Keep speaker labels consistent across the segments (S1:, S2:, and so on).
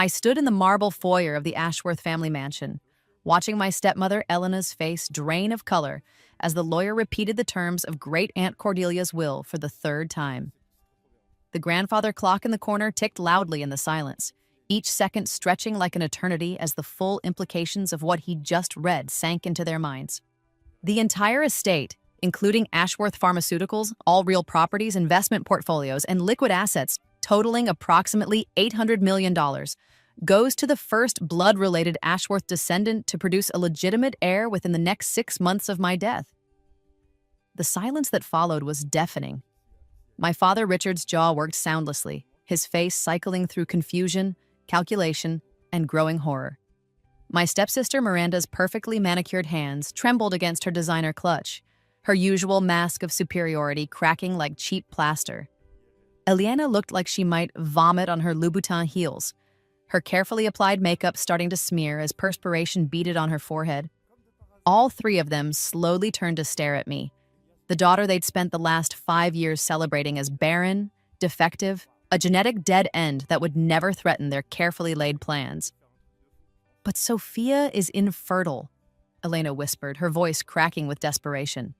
S1: I stood in the marble foyer of the Ashworth family mansion, watching my stepmother Elena's face drain of color as the lawyer repeated the terms of Great Aunt Cordelia's will for the third time. The grandfather clock in the corner ticked loudly in the silence, each second stretching like an eternity as the full implications of what he'd just read sank into their minds. The entire estate, including Ashworth Pharmaceuticals, all real properties, investment portfolios, and liquid assets totaling approximately $800 million, goes to the first blood-related Ashworth descendant to produce a legitimate heir within the next 6 months of my death. The silence that followed was deafening. My father Richard's jaw worked soundlessly, his face cycling through confusion, calculation, and growing horror. My stepsister Miranda's perfectly manicured hands trembled against her designer clutch, her usual mask of superiority cracking like cheap plaster. Eliana looked like she might vomit on her Louboutin heels, her carefully applied makeup starting to smear as perspiration beaded on her forehead. All three of them slowly turned to stare at me, the daughter they'd spent the last 5 years celebrating as barren, defective, a genetic dead end that would never threaten their carefully laid plans. "But Sophia is infertile," Elena whispered, her voice cracking with desperation.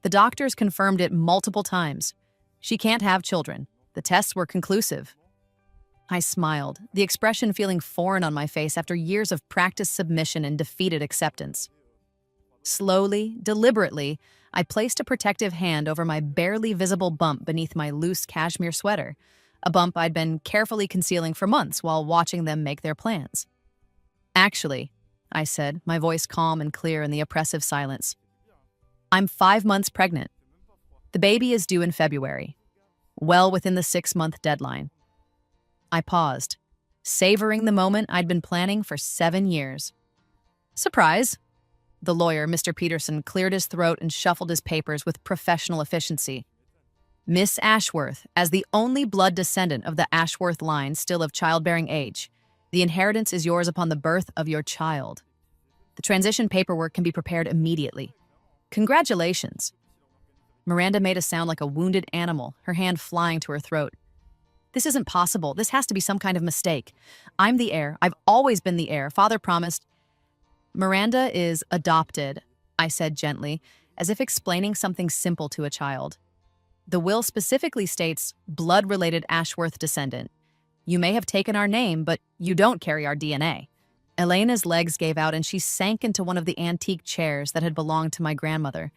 S1: "The doctors confirmed it multiple times. She can't have children. The tests were conclusive." I smiled, the expression feeling foreign on my face after years of practiced submission and defeated acceptance. Slowly, deliberately, I placed a protective hand over my barely visible bump beneath my loose cashmere sweater, a bump I'd been carefully concealing for months while watching them make their plans. "Actually," I said, my voice calm and clear in the oppressive silence, "I'm 5 months pregnant. The baby is due in February, well within the 6-month deadline." I paused, savoring the moment I'd been planning for 7 years. "Surprise!" The lawyer, Mr. Peterson, cleared his throat and shuffled his papers with professional efficiency. "Miss Ashworth, as the only blood descendant of the Ashworth line still of childbearing age, the inheritance is yours upon the birth of your child. The transition paperwork can be prepared immediately. Congratulations." Miranda made a sound like a wounded animal, her hand flying to her throat. "This isn't possible. This has to be some kind of mistake. I'm the heir. I've always been the heir. Father promised." "Miranda is adopted," I said gently, as if explaining something simple to a child. "The will specifically states blood-related Ashworth descendant. You may have taken our name, but you don't carry our DNA." Elena's legs gave out and she sank into one of the antique chairs that had belonged to my grandmother,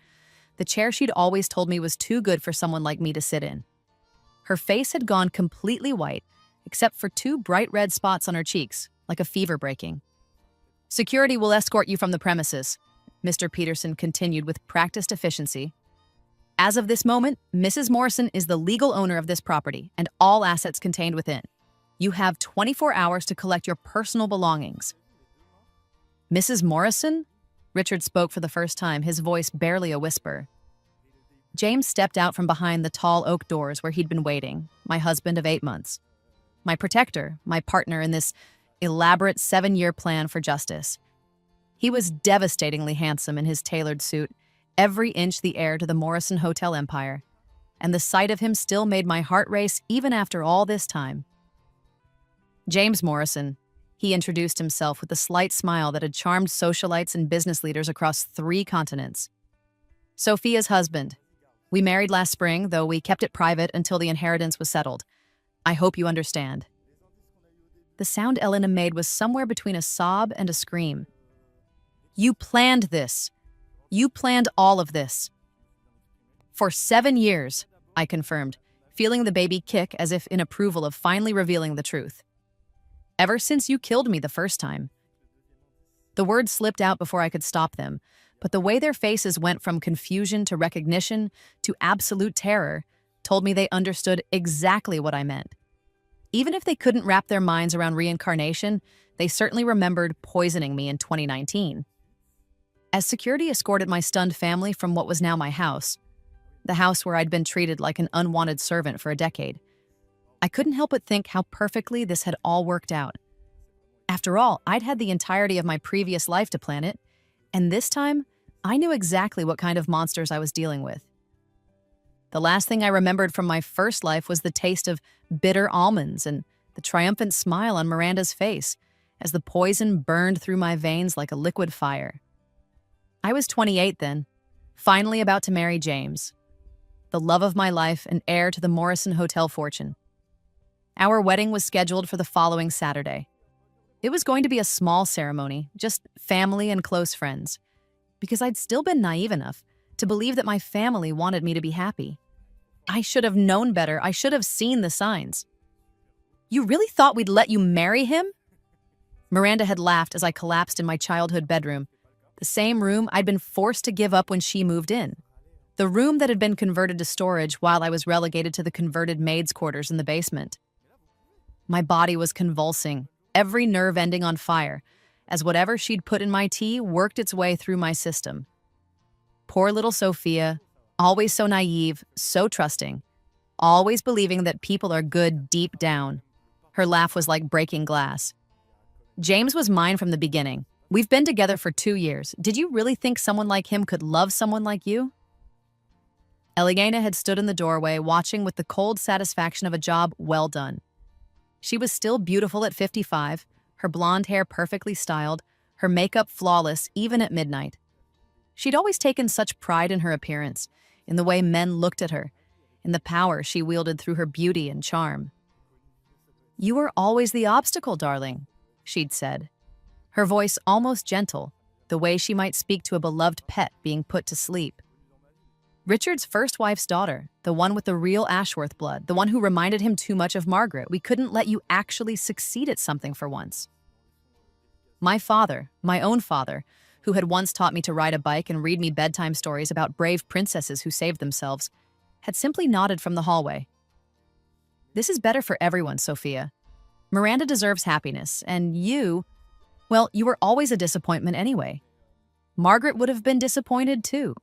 S1: the chair she'd always told me was too good for someone like me to sit in. Her face had gone completely white, except for 2 bright red spots on her cheeks, like a fever breaking. "Security will escort you from the premises," Mr. Peterson continued with practiced efficiency. "As of this moment, Mrs. Morrison is the legal owner of this property and all assets contained within. You have 24 hours to collect your personal belongings." "Mrs. Morrison?" Richard spoke for the first time, his voice barely a whisper. James stepped out from behind the tall oak doors where he'd been waiting, my husband of 8 months. My protector, my partner in this elaborate 7-year plan for justice. He was devastatingly handsome in his tailored suit, every inch the heir to the Morrison Hotel empire, and the sight of him still made my heart race even after all this time. "James Morrison," he introduced himself with a slight smile that had charmed socialites and business leaders across 3 continents. "Sophia's husband. We married last spring, though we kept it private until the inheritance was settled. I hope you understand." The sound Elena made was somewhere between a sob and a scream. "You planned this. You planned all of this." "For 7 years," I confirmed, feeling the baby kick as if in approval of finally revealing the truth. "Ever since you killed me the first time." The words slipped out before I could stop them, but the way their faces went from confusion to recognition to absolute terror told me they understood exactly what I meant. Even if they couldn't wrap their minds around reincarnation, they certainly remembered poisoning me in 2019. As security escorted my stunned family from what was now my house, the house where I'd been treated like an unwanted servant for a decade, I couldn't help but think how perfectly this had all worked out. After all, I'd had the entirety of my previous life to plan it, and this time, I knew exactly what kind of monsters I was dealing with. The last thing I remembered from my first life was the taste of bitter almonds and the triumphant smile on Miranda's face, as the poison burned through my veins like a liquid fire. I was 28 then, finally about to marry James, the love of my life and heir to the Morrison Hotel fortune. Our wedding was scheduled for the following Saturday. It was going to be a small ceremony, just family and close friends, because I'd still been naive enough to believe that my family wanted me to be happy. I should have known better. I should have seen the signs. "You really thought we'd let you marry him?" Miranda had laughed as I collapsed in my childhood bedroom, the same room I'd been forced to give up when she moved in. The room that had been converted to storage while I was relegated to the converted maids' quarters in the basement. My body was convulsing, every nerve ending on fire, as whatever she'd put in my tea worked its way through my system. Poor little Sophia, always so naive, so trusting, always believing that people are good deep down. Her laugh was like breaking glass. "James was mine from the beginning. We've been together for 2 years. Did you really think someone like him could love someone like you?" Elena had stood in the doorway, watching with the cold satisfaction of a job well done. She was still beautiful at 55, her blonde hair perfectly styled, her makeup flawless even at midnight. She'd always taken such pride in her appearance, in the way men looked at her, in the power she wielded through her beauty and charm. "You were always the obstacle, darling," she'd said, her voice almost gentle, the way she might speak to a beloved pet being put to sleep. Richard's first wife's daughter, the one with the real Ashworth blood, the one who reminded him too much of Margaret. We couldn't let you actually succeed at something for once. My father, my own father, who had once taught me to ride a bike and read me bedtime stories about brave princesses who saved themselves, had simply nodded from the hallway. "This is better for everyone, Sophia. Miranda deserves happiness, and you, well, you were always a disappointment anyway. Margaret would have been disappointed too."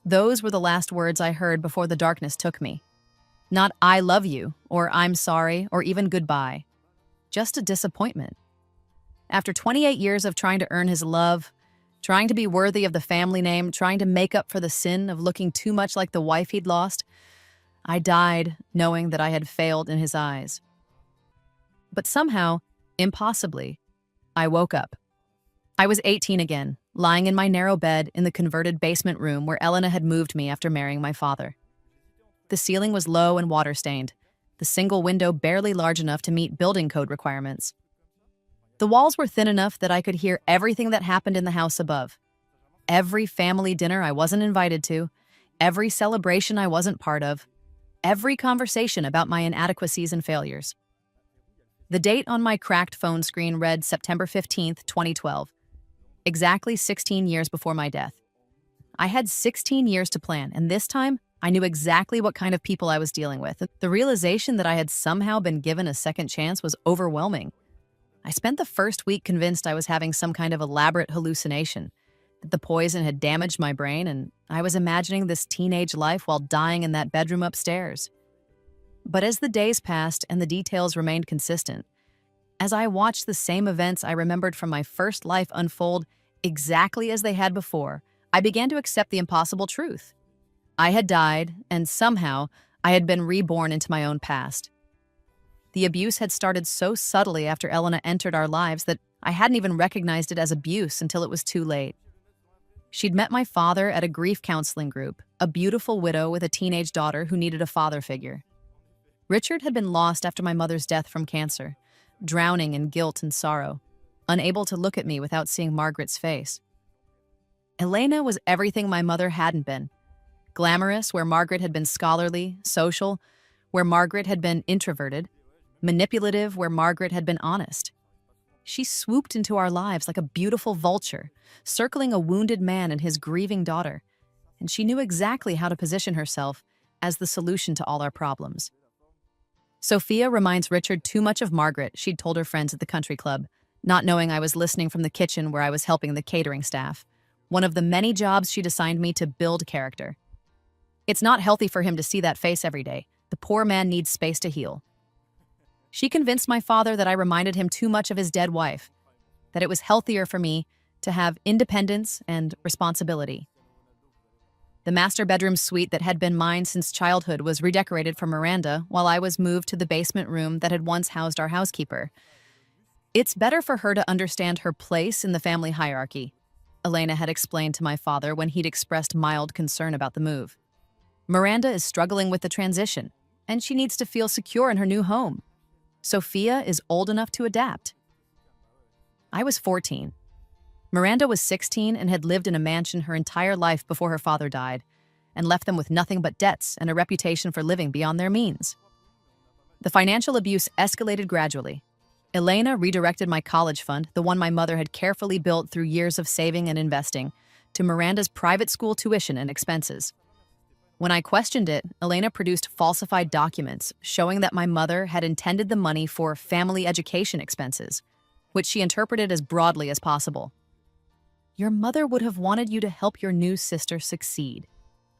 S1: Those were the last words I heard before the darkness took me. Not "I love you," or "I'm sorry," or even "goodbye." Just a disappointment. After 28 years of trying to earn his love, trying to be worthy of the family name, trying to make up for the sin of looking too much like the wife he'd lost, I died knowing that I had failed in his eyes. But somehow, impossibly, I woke up. I was 18 again, lying in my narrow bed in the converted basement room where Elena had moved me after marrying my father. The ceiling was low and water-stained, the single window barely large enough to meet building code requirements. The walls were thin enough that I could hear everything that happened in the house above. Every family dinner I wasn't invited to, every celebration I wasn't part of, every conversation about my inadequacies and failures. The date on my cracked phone screen read September 15th, 2012. Exactly 16 years before my death. I had 16 years to plan, and this time, I knew exactly what kind of people I was dealing with. The realization that I had somehow been given a second chance was overwhelming. I spent the first week convinced I was having some kind of elaborate hallucination, that the poison had damaged my brain, and I was imagining this teenage life while dying in that bedroom upstairs. But as the days passed and the details remained consistent, as I watched the same events I remembered from my first life unfold exactly as they had before, I began to accept the impossible truth. I had died, and somehow I had been reborn into my own past. The abuse had started so subtly after Elena entered our lives that I hadn't even recognized it as abuse until it was too late. She'd met my father at a grief counseling group, a beautiful widow with a teenage daughter who needed a father figure. Richard had been lost after my mother's death from cancer, drowning in guilt and sorrow, unable to look at me without seeing Margaret's face. Elena was everything my mother hadn't been. Glamorous, where Margaret had been scholarly, social, where Margaret had been introverted, manipulative, where Margaret had been honest. She swooped into our lives like a beautiful vulture, circling a wounded man and his grieving daughter, and she knew exactly how to position herself as the solution to all our problems. Sophia reminds Richard too much of Margaret, she'd told her friends at the country club, not knowing I was listening from the kitchen where I was helping the catering staff, one of the many jobs she'd assigned me to build character. "It's not healthy for him to see that face every day. The poor man needs space to heal." She convinced my father that I reminded him too much of his dead wife, that it was healthier for me to have independence and responsibility. The master bedroom suite that had been mine since childhood was redecorated for Miranda, while I was moved to the basement room that had once housed our housekeeper. It's better for her to understand her place in the family hierarchy, Elena had explained to my father when he'd expressed mild concern about the move. Miranda is struggling with the transition, and she needs to feel secure in her new home. Sophia is old enough to adapt. I was 14. Miranda was 16 and had lived in a mansion her entire life before her father died, and left them with nothing but debts and a reputation for living beyond their means. The financial abuse escalated gradually. Elena redirected my college fund, the one my mother had carefully built through years of saving and investing, to Miranda's private school tuition and expenses. When I questioned it, Elena produced falsified documents showing that my mother had intended the money for family education expenses, which she interpreted as broadly as possible. "Your mother would have wanted you to help your new sister succeed,"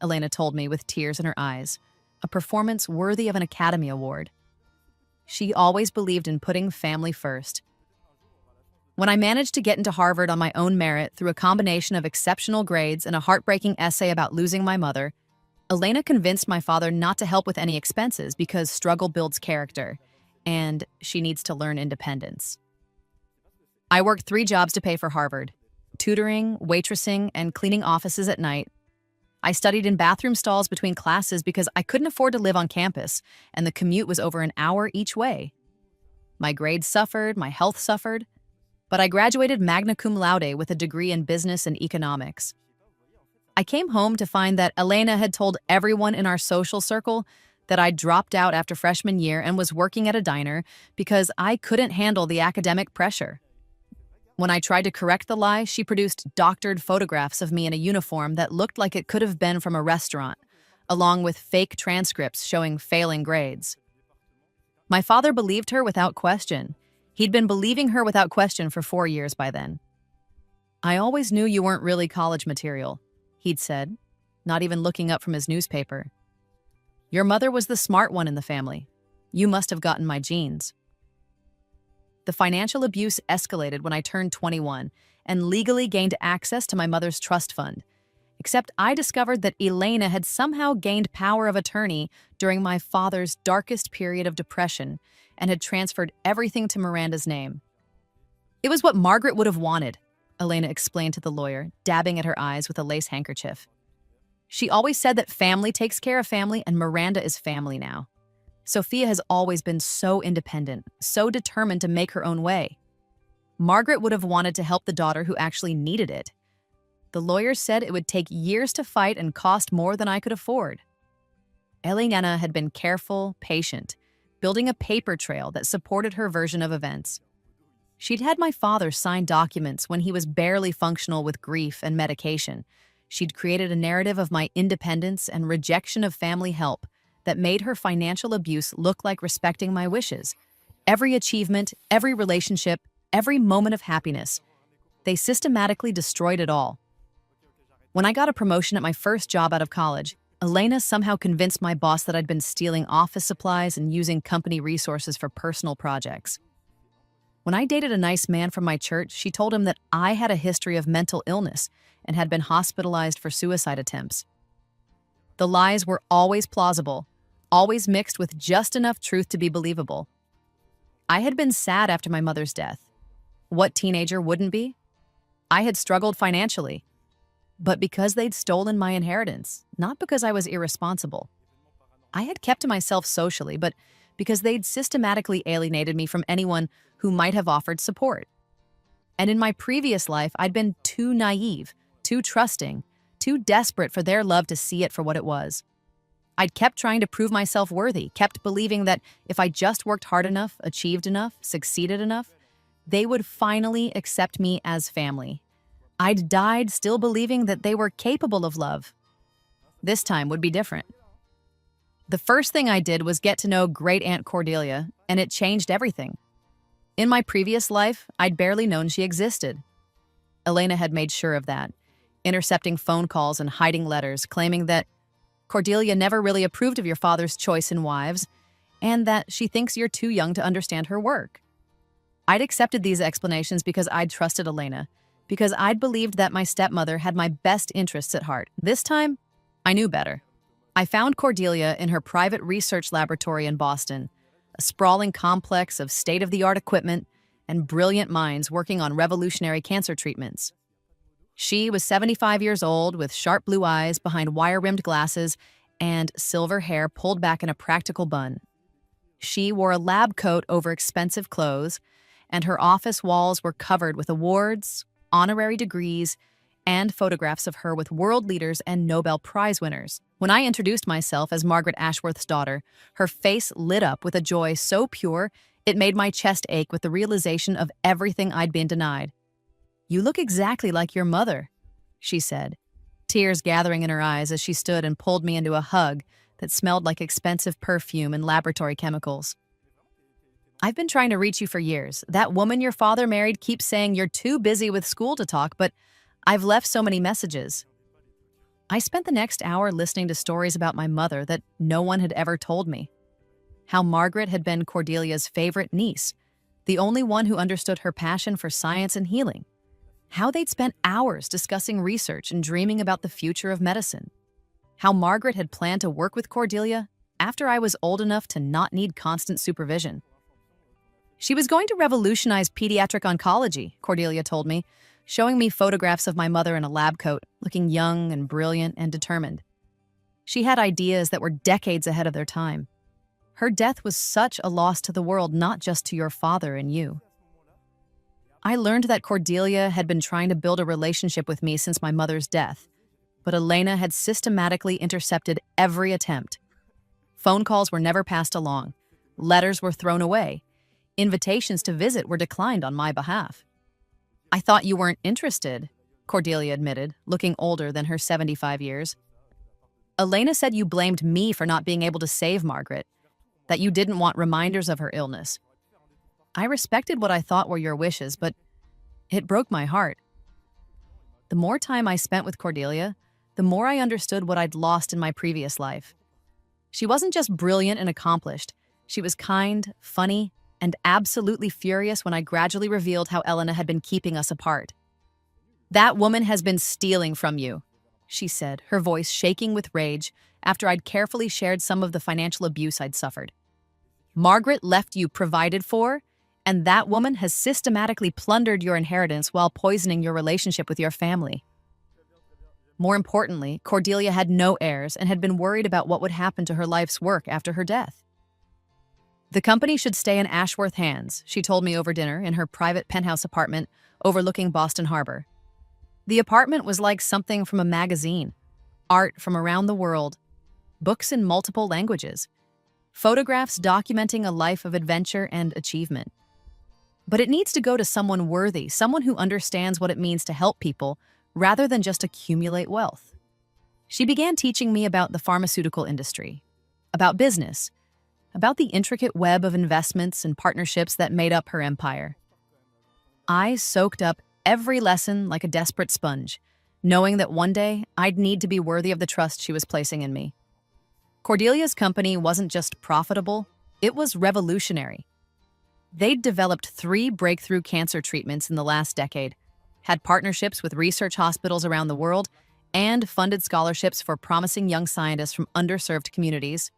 S1: Elena told me with tears in her eyes, a performance worthy of an Academy Award. She always believed in putting family first. When I managed to get into Harvard on my own merit through a combination of exceptional grades and a heartbreaking essay about losing my mother, Elena convinced my father not to help with any expenses because struggle builds character, and she needs to learn independence. I worked 3 jobs to pay for Harvard: tutoring, waitressing, and cleaning offices at night. I studied in bathroom stalls between classes because I couldn't afford to live on campus, and the commute was over an hour each way. My grades suffered, my health suffered, but I graduated magna cum laude with a degree in business and economics. I came home to find that Elena had told everyone in our social circle that I dropped out after freshman year and was working at a diner because I couldn't handle the academic pressure. When I tried to correct the lie, she produced doctored photographs of me in a uniform that looked like it could have been from a restaurant, along with fake transcripts showing failing grades. My father believed her without question. He'd been believing her without question for 4 years by then. "I always knew you weren't really college material," he'd said, not even looking up from his newspaper. "Your mother was the smart one in the family. You must have gotten my genes." The financial abuse escalated when I turned 21 and legally gained access to my mother's trust fund, except I discovered that Elena had somehow gained power of attorney during my father's darkest period of depression and had transferred everything to Miranda's name. "It was what Margaret would have wanted," Elena explained to the lawyer, dabbing at her eyes with a lace handkerchief. "She always said that family takes care of family, and Miranda is family now. Sophia has always been so independent, so determined to make her own way. Margaret would have wanted to help the daughter who actually needed it. The lawyer said it would take years to fight and cost more than I could afford." Elena had been careful, patient, building a paper trail that supported her version of events. She'd had my father sign documents when he was barely functional with grief and medication. She'd created a narrative of my independence and rejection of family help that made her financial abuse look like respecting my wishes. Every achievement, every relationship, every moment of happiness. They systematically destroyed it all. When I got a promotion at my first job out of college, Elena somehow convinced my boss that I'd been stealing office supplies and using company resources for personal projects. When I dated a nice man from my church, she told him that I had a history of mental illness and had been hospitalized for suicide attempts. The lies were always plausible, always mixed with just enough truth to be believable. I had been sad after my mother's death. What teenager wouldn't be? I had struggled financially, but because they'd stolen my inheritance, not because I was irresponsible. I had kept to myself socially, but because they'd systematically alienated me from anyone who might have offered support. And in my previous life, I'd been too naive, too trusting, too desperate for their love to see it for what it was. I'd kept trying to prove myself worthy, kept believing that if I just worked hard enough, achieved enough, succeeded enough, they would finally accept me as family. I'd died still believing that they were capable of love. This time would be different. The first thing I did was get to know Great Aunt Cordelia, and it changed everything. In my previous life, I'd barely known she existed. Elena had made sure of that, intercepting phone calls and hiding letters, claiming that Cordelia never really approved of your father's choice in wives, and that she thinks you're too young to understand her work. I'd accepted these explanations because I'd trusted Elena, because I'd believed that my stepmother had my best interests at heart. This time, I knew better. I found Cordelia in her private research laboratory in Boston, a sprawling complex of state-of-the-art equipment and brilliant minds working on revolutionary cancer treatments. She was 75 years old with sharp blue eyes behind wire-rimmed glasses and silver hair pulled back in a practical bun. She wore a lab coat over expensive clothes, and her office walls were covered with awards, honorary degrees, and photographs of her with world leaders and Nobel Prize winners. When I introduced myself as Margaret Ashworth's daughter, her face lit up with a joy so pure it made my chest ache with the realization of everything I'd been denied. "You look exactly like your mother," she said, tears gathering in her eyes as she stood and pulled me into a hug that smelled like expensive perfume and laboratory chemicals. "I've been trying to reach you for years. That woman your father married keeps saying you're too busy with school to talk, but I've left so many messages." I spent the next hour listening to stories about my mother that no one had ever told me. How Margaret had been Cordelia's favorite niece, the only one who understood her passion for science and healing. How they'd spent hours discussing research and dreaming about the future of medicine. How Margaret had planned to work with Cordelia after I was old enough to not need constant supervision. She was going to revolutionize pediatric oncology, Cordelia told me, showing me photographs of my mother in a lab coat, looking young and brilliant and determined. She had ideas that were decades ahead of their time. Her death was such a loss to the world, not just to your father and you. I learned that Cordelia had been trying to build a relationship with me since my mother's death, but Elena had systematically intercepted every attempt. Phone calls were never passed along, letters were thrown away, invitations to visit were declined on my behalf. "I thought you weren't interested," Cordelia admitted, looking older than her 75 years. "Elena said you blamed me for not being able to save Margaret, that you didn't want reminders of her illness. I respected what I thought were your wishes, but it broke my heart." The more time I spent with Cordelia, the more I understood what I'd lost in my previous life. She wasn't just brilliant and accomplished. She was kind, funny, and absolutely furious when I gradually revealed how Elena had been keeping us apart. "That woman has been stealing from you," she said, her voice shaking with rage after I'd carefully shared some of the financial abuse I'd suffered. "Margaret left you provided for, and that woman has systematically plundered your inheritance while poisoning your relationship with your family." More importantly, Cordelia had no heirs and had been worried about what would happen to her life's work after her death. "The company should stay in Ashworth hands," she told me over dinner in her private penthouse apartment overlooking Boston Harbor. The apartment was like something from a magazine, art from around the world, books in multiple languages, photographs documenting a life of adventure and achievement. But it needs to go to someone worthy, someone who understands what it means to help people rather than just accumulate wealth. She began teaching me about the pharmaceutical industry, about business, about the intricate web of investments and partnerships that made up her empire. I soaked up every lesson like a desperate sponge, knowing that one day I'd need to be worthy of the trust she was placing in me. Cordelia's company wasn't just profitable, it was revolutionary. They'd developed 3 breakthrough cancer treatments in the last decade, had partnerships with research hospitals around the world, and funded scholarships for promising young scientists from underserved communities.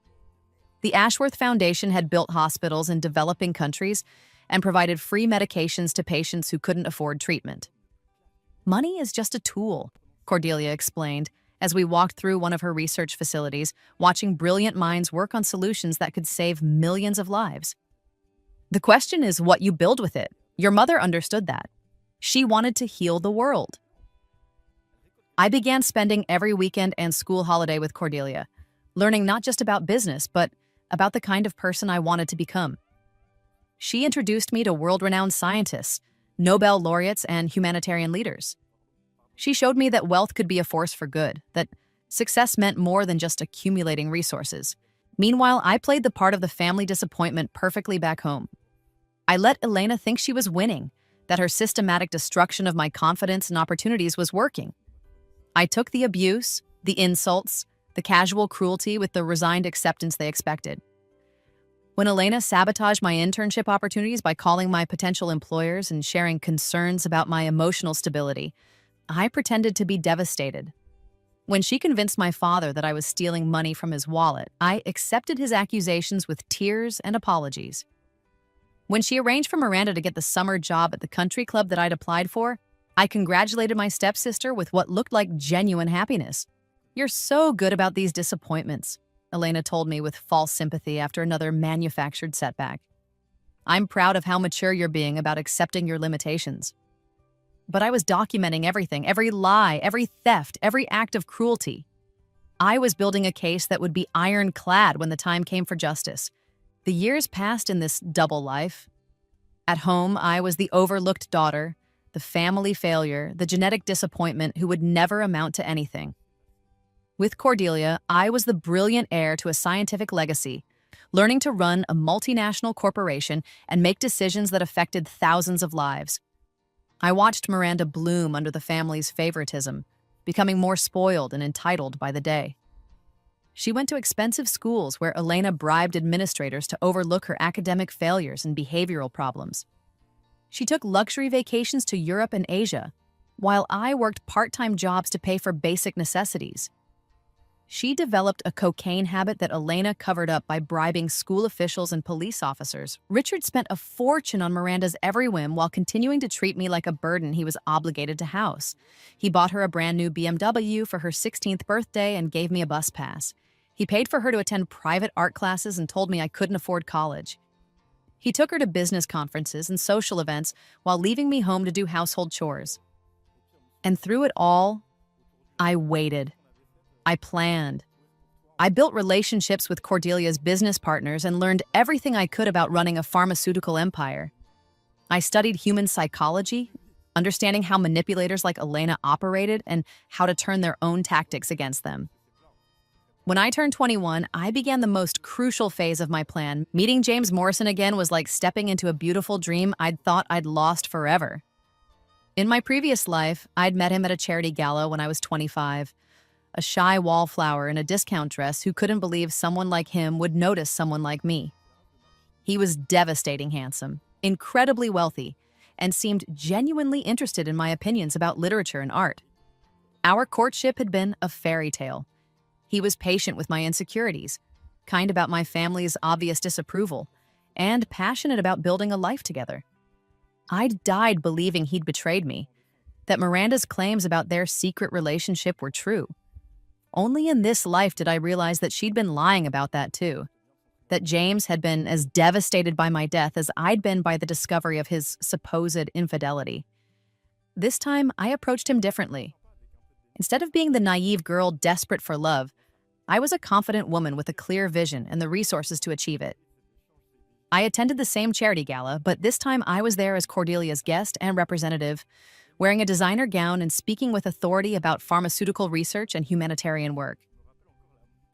S1: The Ashworth Foundation had built hospitals in developing countries and provided free medications to patients who couldn't afford treatment. "Money is just a tool," Cordelia explained as we walked through one of her research facilities, watching brilliant minds work on solutions that could save millions of lives. "The question is what you build with it. Your mother understood that. She wanted to heal the world." I began spending every weekend and school holiday with Cordelia, learning not just about business, but about the kind of person I wanted to become. She introduced me to world-renowned scientists, Nobel laureates, and humanitarian leaders. She showed me that wealth could be a force for good, that success meant more than just accumulating resources. Meanwhile, I played the part of the family disappointment perfectly back home. I let Elena think she was winning, that her systematic destruction of my confidence and opportunities was working. I took the abuse, the insults, the casual cruelty with the resigned acceptance they expected. When Elena sabotaged my internship opportunities by calling my potential employers and sharing concerns about my emotional stability, I pretended to be devastated. When she convinced my father that I was stealing money from his wallet, I accepted his accusations with tears and apologies. When she arranged for Miranda to get the summer job at the country club that I'd applied for, I congratulated my stepsister with what looked like genuine happiness. "You're so good about these disappointments," Elena told me with false sympathy after another manufactured setback. "I'm proud of how mature you're being about accepting your limitations." But I was documenting everything, every lie, every theft, every act of cruelty. I was building a case that would be ironclad when the time came for justice. The years passed in this double life. At home, I was the overlooked daughter, the family failure, the genetic disappointment who would never amount to anything. With Cordelia, I was the brilliant heir to a scientific legacy, learning to run a multinational corporation and make decisions that affected thousands of lives. I watched Miranda bloom under the family's favoritism, becoming more spoiled and entitled by the day. She went to expensive schools where Elena bribed administrators to overlook her academic failures and behavioral problems. She took luxury vacations to Europe and Asia, while I worked part-time jobs to pay for basic necessities. She developed a cocaine habit that Elena covered up by bribing school officials and police officers. Richard spent a fortune on Miranda's every whim while continuing to treat me like a burden he was obligated to house. He bought her a brand new BMW for her 16th birthday and gave me a bus pass. He paid for her to attend private art classes and told me I couldn't afford college. He took her to business conferences and social events while leaving me home to do household chores. And through it all, I waited. I planned. I built relationships with Cordelia's business partners and learned everything I could about running a pharmaceutical empire. I studied human psychology, understanding how manipulators like Elena operated and how to turn their own tactics against them. When I turned 21, I began the most crucial phase of my plan. Meeting James Morrison again was like stepping into a beautiful dream I'd thought I'd lost forever. In my previous life, I'd met him at a charity gala when I was 25. A shy wallflower in a discount dress who couldn't believe someone like him would notice someone like me. He was devastating handsome, incredibly wealthy, and seemed genuinely interested in my opinions about literature and art. Our courtship had been a fairy tale. He was patient with my insecurities, kind about my family's obvious disapproval, and passionate about building a life together. I'd died believing he'd betrayed me, that Miranda's claims about their secret relationship were true. Only in this life did I realize that she'd been lying about that too, that James had been as devastated by my death as I'd been by the discovery of his supposed infidelity. This time, I approached him differently. Instead of being the naive girl desperate for love, I was a confident woman with a clear vision and the resources to achieve it. I attended the same charity gala, but this time I was there as Cordelia's guest and representative, wearing a designer gown and speaking with authority about pharmaceutical research and humanitarian work.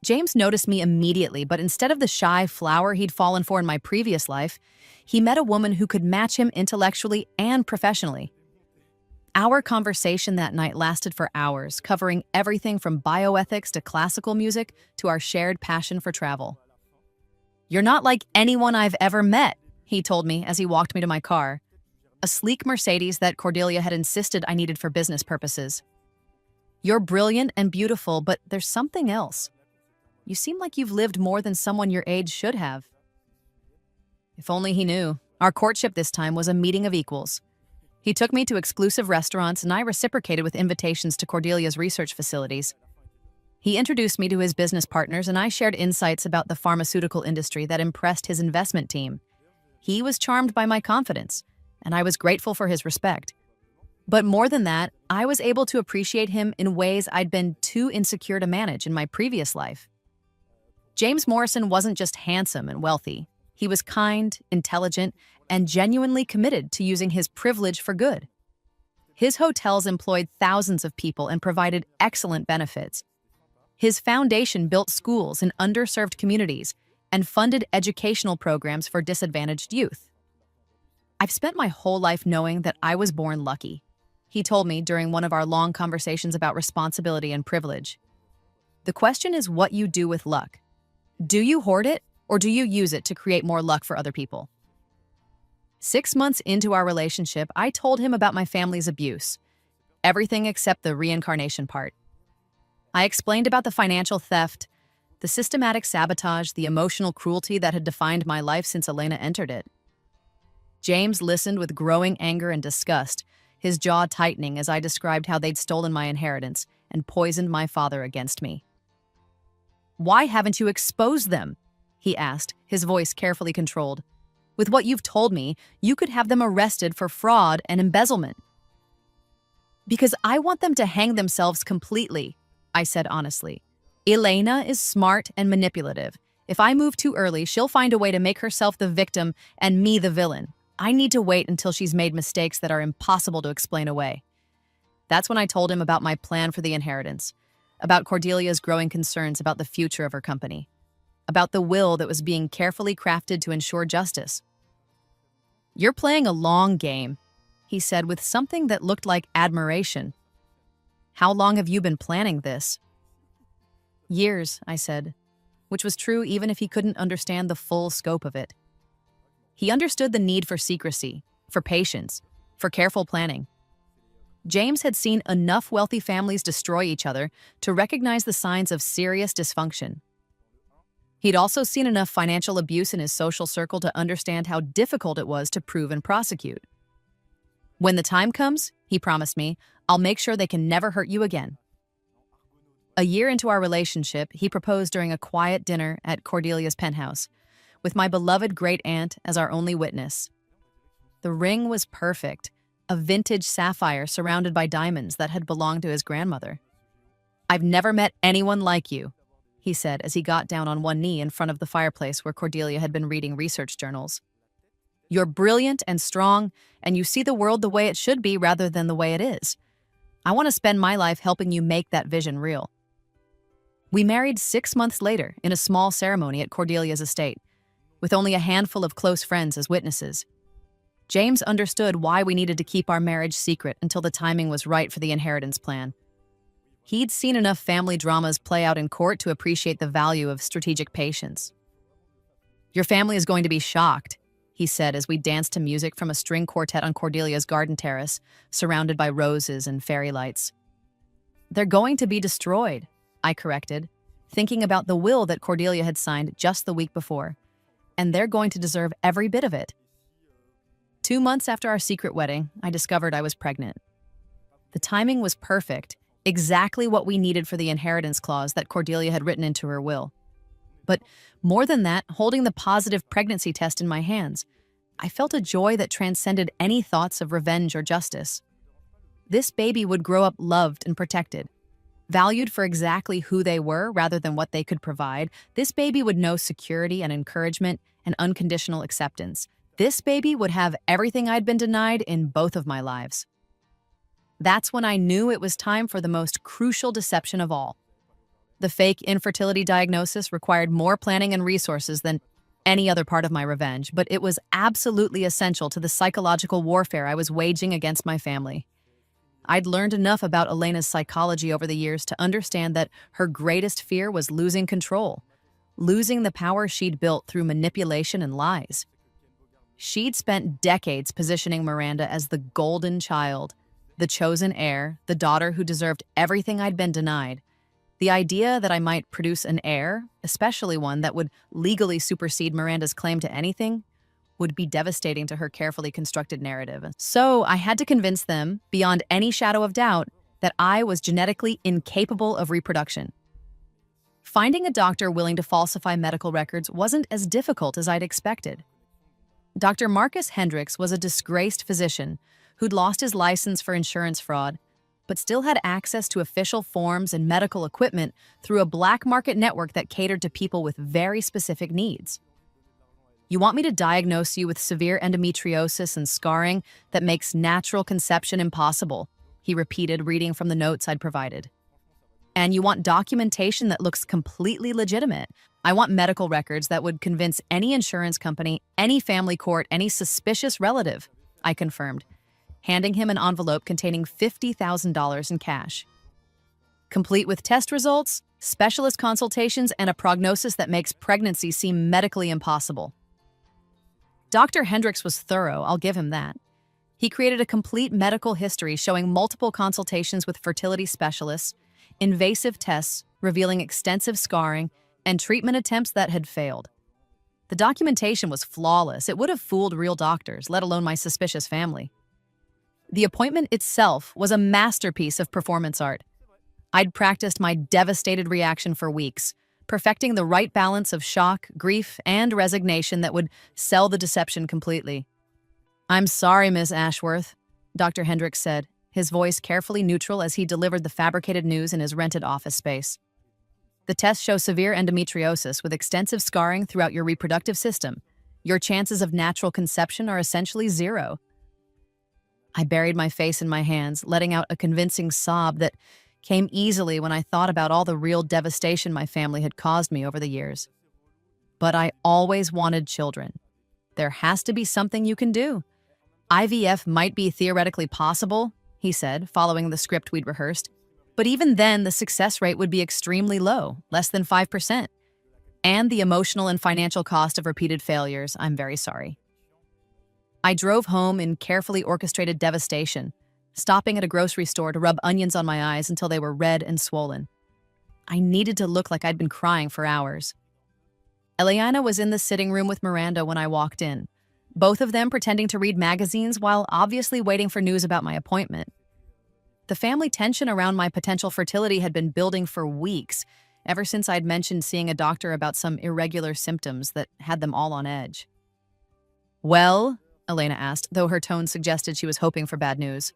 S1: James noticed me immediately, but instead of the shy flower he'd fallen for in my previous life, he met a woman who could match him intellectually and professionally. Our conversation that night lasted for hours, covering everything from bioethics to classical music to our shared passion for travel. "You're not like anyone I've ever met," he told me as he walked me to my car, a sleek Mercedes that Cordelia had insisted I needed for business purposes. "You're brilliant and beautiful, but there's something else. You seem like you've lived more than someone your age should have." If only he knew. Our courtship this time was a meeting of equals. He took me to exclusive restaurants, and I reciprocated with invitations to Cordelia's research facilities. He introduced me to his business partners, and I shared insights about the pharmaceutical industry that impressed his investment team. He was charmed by my confidence, and I was grateful for his respect. But more than that, I was able to appreciate him in ways I'd been too insecure to manage in my previous life. James Morrison wasn't just handsome and wealthy. He was kind, intelligent, and genuinely committed to using his privilege for good. His hotels employed thousands of people and provided excellent benefits. His foundation built schools in underserved communities and funded educational programs for disadvantaged youth. "I've spent my whole life knowing that I was born lucky," he told me during one of our long conversations about responsibility and privilege. "The question is what you do with luck. Do you hoard it, or do you use it to create more luck for other people?" 6 months into our relationship, I told him about my family's abuse, everything except the reincarnation part. I explained about the financial theft, the systematic sabotage, the emotional cruelty that had defined my life since Elena entered it. James listened with growing anger and disgust, his jaw tightening as I described how they'd stolen my inheritance and poisoned my father against me. "Why haven't you exposed them?" he asked, his voice carefully controlled. "With what you've told me, you could have them arrested for fraud and embezzlement." "Because I want them to hang themselves completely," I said honestly. "Elena is smart and manipulative. If I move too early, she'll find a way to make herself the victim and me the villain. I need to wait until she's made mistakes that are impossible to explain away." That's when I told him about my plan for the inheritance, about Cordelia's growing concerns about the future of her company, about the will that was being carefully crafted to ensure justice. "You're playing a long game," he said with something that looked like admiration. "How long have you been planning this?" "Years," I said, which was true even if he couldn't understand the full scope of it. He understood the need for secrecy, for patience, for careful planning. James had seen enough wealthy families destroy each other to recognize the signs of serious dysfunction. He'd also seen enough financial abuse in his social circle to understand how difficult it was to prove and prosecute. "When the time comes," he promised me, "I'll make sure they can never hurt you again." A year into our relationship, he proposed during a quiet dinner at Cordelia's penthouse, with my beloved great-aunt as our only witness. The ring was perfect, a vintage sapphire surrounded by diamonds that had belonged to his grandmother. "I've never met anyone like you," he said as he got down on one knee in front of the fireplace where Cordelia had been reading research journals. "You're brilliant and strong, and you see the world the way it should be rather than the way it is. I want to spend my life helping you make that vision real." We married 6 months later in a small ceremony at Cordelia's estate, with only a handful of close friends as witnesses. James understood why we needed to keep our marriage secret until the timing was right for the inheritance plan. He'd seen enough family dramas play out in court to appreciate the value of strategic patience. "Your family is going to be shocked," he said as we danced to music from a string quartet on Cordelia's garden terrace, surrounded by roses and fairy lights. "They're going to be destroyed," I corrected, thinking about the will that Cordelia had signed just the week before. "And they're going to deserve every bit of it." 2 months after our secret wedding, I discovered I was pregnant. The timing was perfect, exactly what we needed for the inheritance clause that Cordelia had written into her will. But more than that, holding the positive pregnancy test in my hands, I felt a joy that transcended any thoughts of revenge or justice. This baby would grow up loved and protected. Valued for exactly who they were rather than what they could provide, this baby would know security and encouragement and unconditional acceptance. This baby would have everything I'd been denied in both of my lives. That's when I knew it was time for the most crucial deception of all. The fake infertility diagnosis required more planning and resources than any other part of my revenge, but it was absolutely essential to the psychological warfare I was waging against my family. I'd learned enough about Elena's psychology over the years to understand that her greatest fear was losing control, losing the power she'd built through manipulation and lies. She'd spent decades positioning Miranda as the golden child, the chosen heir, the daughter who deserved everything I'd been denied. The idea that I might produce an heir, especially one that would legally supersede Miranda's claim to anything, would be devastating to her carefully constructed narrative. So I had to convince them, beyond any shadow of doubt, that I was genetically incapable of reproduction. Finding a doctor willing to falsify medical records wasn't as difficult as I'd expected. Dr. Marcus Hendricks was a disgraced physician who'd lost his license for insurance fraud, but still had access to official forms and medical equipment through a black market network that catered to people with very specific needs. "You want me to diagnose you with severe endometriosis and scarring that makes natural conception impossible," he repeated, reading from the notes I'd provided. "And you want documentation that looks completely legitimate. I want medical records that would convince any insurance company, any family court, any suspicious relative," I confirmed, handing him an envelope containing $50,000 in cash. "Complete with test results, specialist consultations, and a prognosis that makes pregnancy seem medically impossible." Dr. Hendricks was thorough, I'll give him that. He created a complete medical history showing multiple consultations with fertility specialists, invasive tests revealing extensive scarring, and treatment attempts that had failed. The documentation was flawless. It would have fooled real doctors, let alone my suspicious family. The appointment itself was a masterpiece of performance art. I'd practiced my devastated reaction for weeks, perfecting the right balance of shock, grief, and resignation that would sell the deception completely. "I'm sorry, Miss Ashworth," Dr. Hendricks said, his voice carefully neutral as he delivered the fabricated news in his rented office space. "The tests show severe endometriosis with extensive scarring throughout your reproductive system. Your chances of natural conception are essentially zero." I buried my face in my hands, letting out a convincing sob that came easily when I thought about all the real devastation my family had caused me over the years. But I always wanted children. There has to be something you can do. IVF might be theoretically possible, he said, following the script we'd rehearsed. But even then, the success rate would be extremely low, less than 5%. And the emotional and financial cost of repeated failures, I'm very sorry. I drove home in carefully orchestrated devastation, stopping at a grocery store to rub onions on my eyes until they were red and swollen. I needed to look like I'd been crying for hours. Eliana was in the sitting room with Miranda when I walked in, both of them pretending to read magazines while obviously waiting for news about my appointment. The family tension around my potential fertility had been building for weeks, ever since I'd mentioned seeing a doctor about some irregular symptoms that had them all on edge. "Well?" Elena asked, though her tone suggested she was hoping for bad news.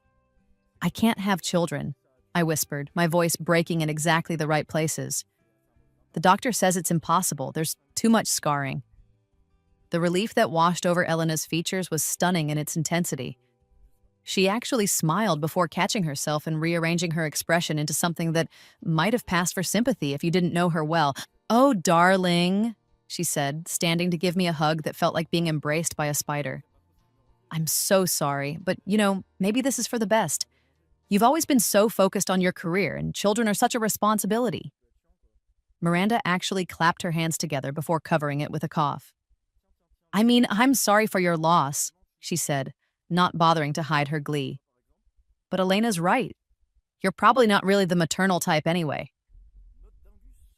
S1: "I can't have children," I whispered, my voice breaking in exactly the right places. "The doctor says it's impossible. There's too much scarring." The relief that washed over Elena's features was stunning in its intensity. She actually smiled before catching herself and rearranging her expression into something that might have passed for sympathy if you didn't know her well. "Oh, darling," she said, standing to give me a hug that felt like being embraced by a spider. "I'm so sorry, but, maybe this is for the best. You've always been so focused on your career, and children are such a responsibility." Miranda actually clapped her hands together before covering it with a cough. "I'm sorry for your loss," she said, not bothering to hide her glee. "But Elena's right. You're probably not really the maternal type anyway."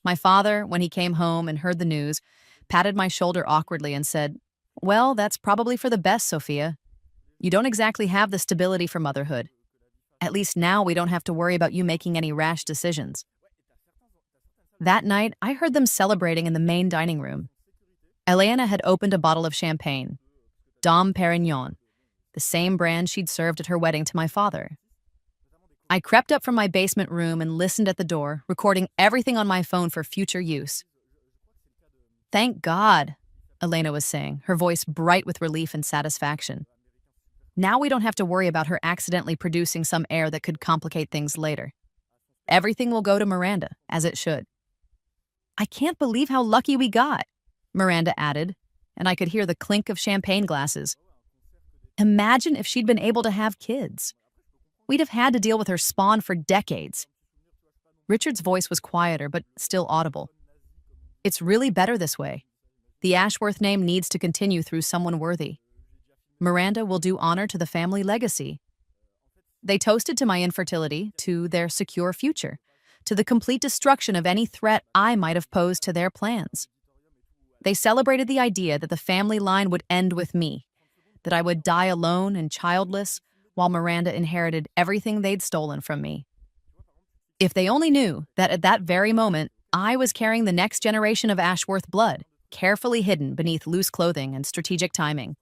S1: My father, when he came home and heard the news, patted my shoulder awkwardly and said, "Well, that's probably for the best, Sophia. You don't exactly have the stability for motherhood. At least now we don't have to worry about you making any rash decisions." That night, I heard them celebrating in the main dining room. Elena had opened a bottle of champagne, Dom Perignon, the same brand she'd served at her wedding to my father. I crept up from my basement room and listened at the door, recording everything on my phone for future use. "Thank God," Elena was saying, her voice bright with relief and satisfaction. "Now we don't have to worry about her accidentally producing some heir that could complicate things later. Everything will go to Miranda, as it should." "I can't believe how lucky we got," Miranda added, and I could hear the clink of champagne glasses. "Imagine if she'd been able to have kids. We'd have had to deal with her spawn for decades." Richard's voice was quieter, but still audible. "It's really better this way. The Ashworth name needs to continue through someone worthy. Miranda will do honor to the family legacy." They toasted to my infertility, to their secure future, to the complete destruction of any threat I might have posed to their plans. They celebrated the idea that the family line would end with me, that I would die alone and childless, while Miranda inherited everything they'd stolen from me. If they only knew that at that very moment, I was carrying the next generation of Ashworth blood, carefully hidden beneath loose clothing and strategic timing.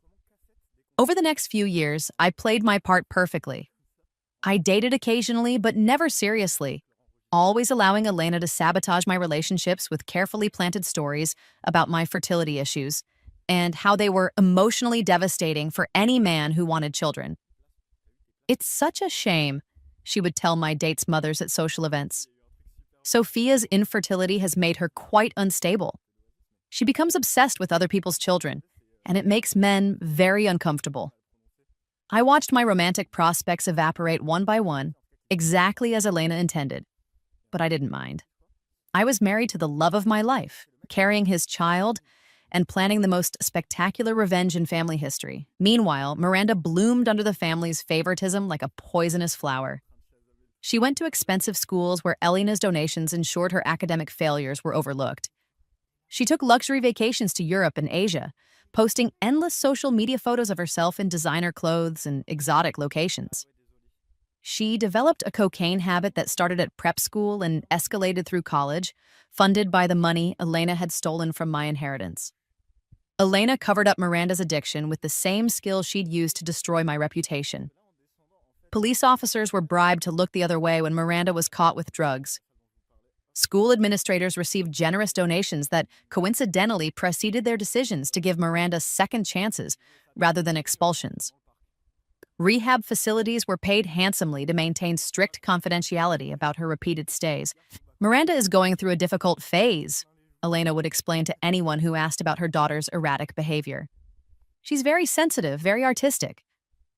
S1: Over the next few years, I played my part perfectly. I dated occasionally, but never seriously, always allowing Elena to sabotage my relationships with carefully planted stories about my fertility issues and how they were emotionally devastating for any man who wanted children. "It's such a shame," she would tell my dates' mothers at social events. "Sophia's infertility has made her quite unstable. She becomes obsessed with other people's children, and it makes men very uncomfortable." I watched my romantic prospects evaporate one by one, exactly as Elena intended. But I didn't mind. I was married to the love of my life, carrying his child and planning the most spectacular revenge in family history. Meanwhile, Miranda bloomed under the family's favoritism like a poisonous flower. She went to expensive schools where Elena's donations ensured her academic failures were overlooked. She took luxury vacations to Europe and Asia, posting endless social media photos of herself in designer clothes and exotic locations. She developed a cocaine habit that started at prep school and escalated through college, funded by the money Elena had stolen from my inheritance. Elena covered up Miranda's addiction with the same skill she'd used to destroy my reputation. Police officers were bribed to look the other way when Miranda was caught with drugs. School administrators received generous donations that coincidentally preceded their decisions to give Miranda second chances rather than expulsions. Rehab facilities were paid handsomely to maintain strict confidentiality about her repeated stays. Miranda is going through a difficult phase, Elena would explain to anyone who asked about her daughter's erratic behavior. She's very sensitive, very artistic.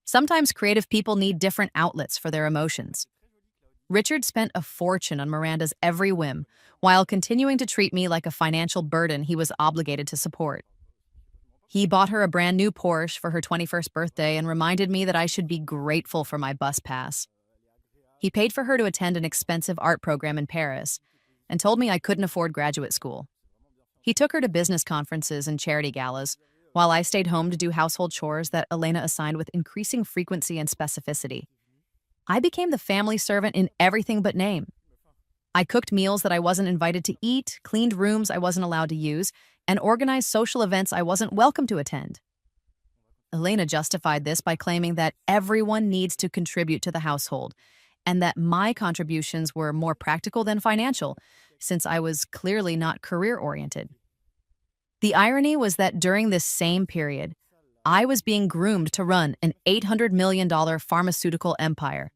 S1: Sometimes creative people need different outlets for their emotions. Richard spent a fortune on Miranda's every whim, while continuing to treat me like a financial burden he was obligated to support. He bought her a brand new Porsche for her 21st birthday and reminded me that I should be grateful for my bus pass. He paid for her to attend an expensive art program in Paris and told me I couldn't afford graduate school. He took her to business conferences and charity galas, while I stayed home to do household chores that Elena assigned with increasing frequency and specificity. I became the family servant in everything but name. I cooked meals that I wasn't invited to eat, cleaned rooms I wasn't allowed to use, and organized social events I wasn't welcome to attend. Elena justified this by claiming that everyone needs to contribute to the household, and that my contributions were more practical than financial, since I was clearly not career-oriented. The irony was that during this same period, I was being groomed to run an $800 million pharmaceutical empire.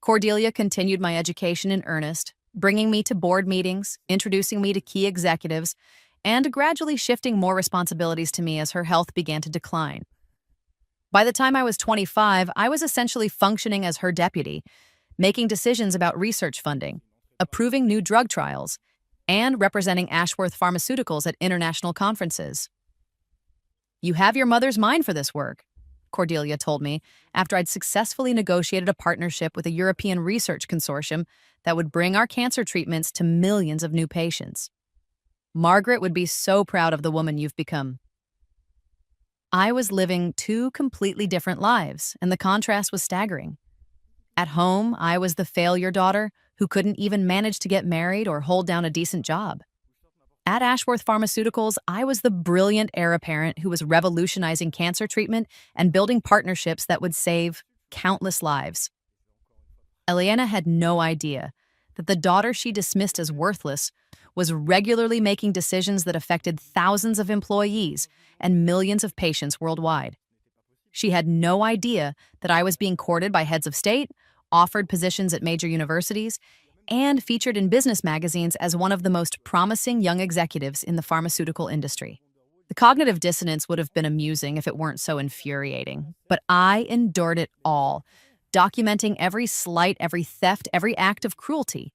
S1: Cordelia continued my education in earnest, bringing me to board meetings, introducing me to key executives, and gradually shifting more responsibilities to me as her health began to decline. By the time I was 25, I was essentially functioning as her deputy, making decisions about research funding, approving new drug trials, and representing Ashworth Pharmaceuticals at international conferences. "You have your mother's mind for this work," Cordelia told me after I'd successfully negotiated a partnership with a European research consortium that would bring our cancer treatments to millions of new patients. "Margaret would be so proud of the woman you've become." I was living two completely different lives, and the contrast was staggering. At home, I was the failure daughter who couldn't even manage to get married or hold down a decent job. At Ashworth Pharmaceuticals, I was the brilliant heir apparent who was revolutionizing cancer treatment and building partnerships that would save countless lives. Elena had no idea that the daughter she dismissed as worthless was regularly making decisions that affected thousands of employees and millions of patients worldwide. She had no idea that I was being courted by heads of state, offered positions at major universities, and featured in business magazines as one of the most promising young executives in the pharmaceutical industry. The cognitive dissonance would have been amusing if it weren't so infuriating, but I endured it all, documenting every slight, every theft, every act of cruelty.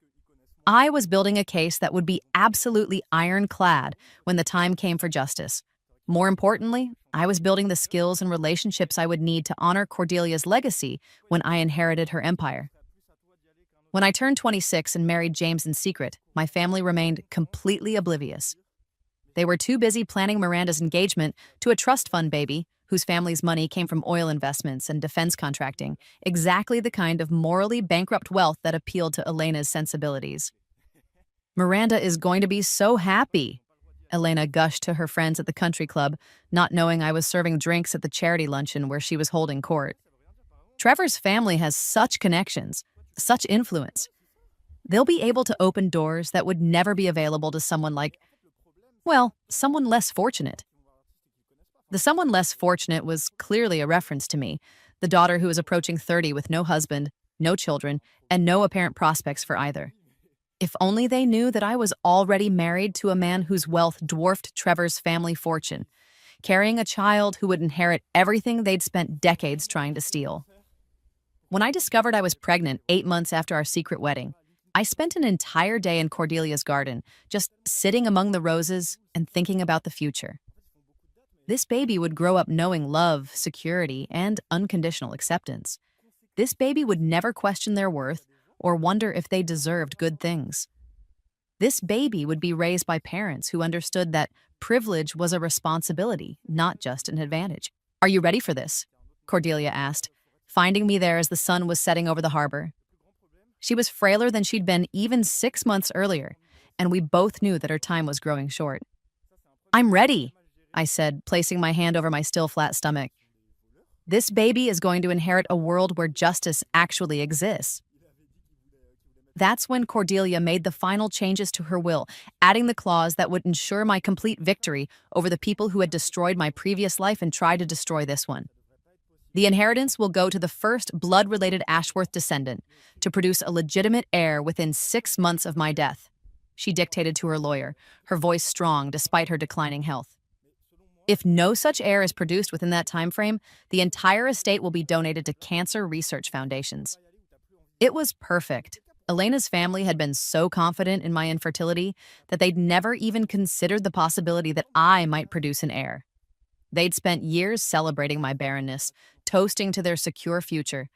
S1: I was building a case that would be absolutely ironclad when the time came for justice. More importantly, I was building the skills and relationships I would need to honor Cordelia's legacy when I inherited her empire. When I turned 26 and married James in secret, my family remained completely oblivious. They were too busy planning Miranda's engagement to a trust fund baby whose family's money came from oil investments and defense contracting, exactly the kind of morally bankrupt wealth that appealed to Elena's sensibilities. "Miranda is going to be so happy," Elena gushed to her friends at the country club, not knowing I was serving drinks at the charity luncheon where she was holding court. "Trevor's family has such connections, such influence. They'll be able to open doors that would never be available to someone like, well, someone less fortunate." The someone less fortunate was clearly a reference to me, the daughter who was approaching 30 with no husband, no children, and no apparent prospects for either. If only they knew that I was already married to a man whose wealth dwarfed Trevor's family fortune, carrying a child who would inherit everything they'd spent decades trying to steal. When I discovered I was pregnant 8 months after our secret wedding, I spent an entire day in Cordelia's garden, just sitting among the roses and thinking about the future. This baby would grow up knowing love, security, and unconditional acceptance. this baby would never question their worth or wonder if they deserved good things. This baby would be raised by parents who understood that privilege was a responsibility, not just an advantage. "Are you ready for this?" Cordelia asked, finding me there as the sun was setting over the harbor. She was frailer than she'd been even 6 months earlier, and we both knew that her time was growing short. "I'm ready," I said, placing my hand over my still flat stomach. "This baby is going to inherit a world where justice actually exists." That's when Cordelia made the final changes to her will, adding the clause that would ensure my complete victory over the people who had destroyed my previous life and tried to destroy this one. The inheritance will go to the first blood-related Ashworth descendant to produce a legitimate heir within 6 months of my death, she dictated to her lawyer, her voice strong despite her declining health. If no such heir is produced within that time frame, the entire estate will be donated to cancer research foundations. It was perfect. Elena's family had been so confident in my infertility that they'd never even considered the possibility that I might produce an heir. They'd spent years celebrating my barrenness, toasting to their secure future,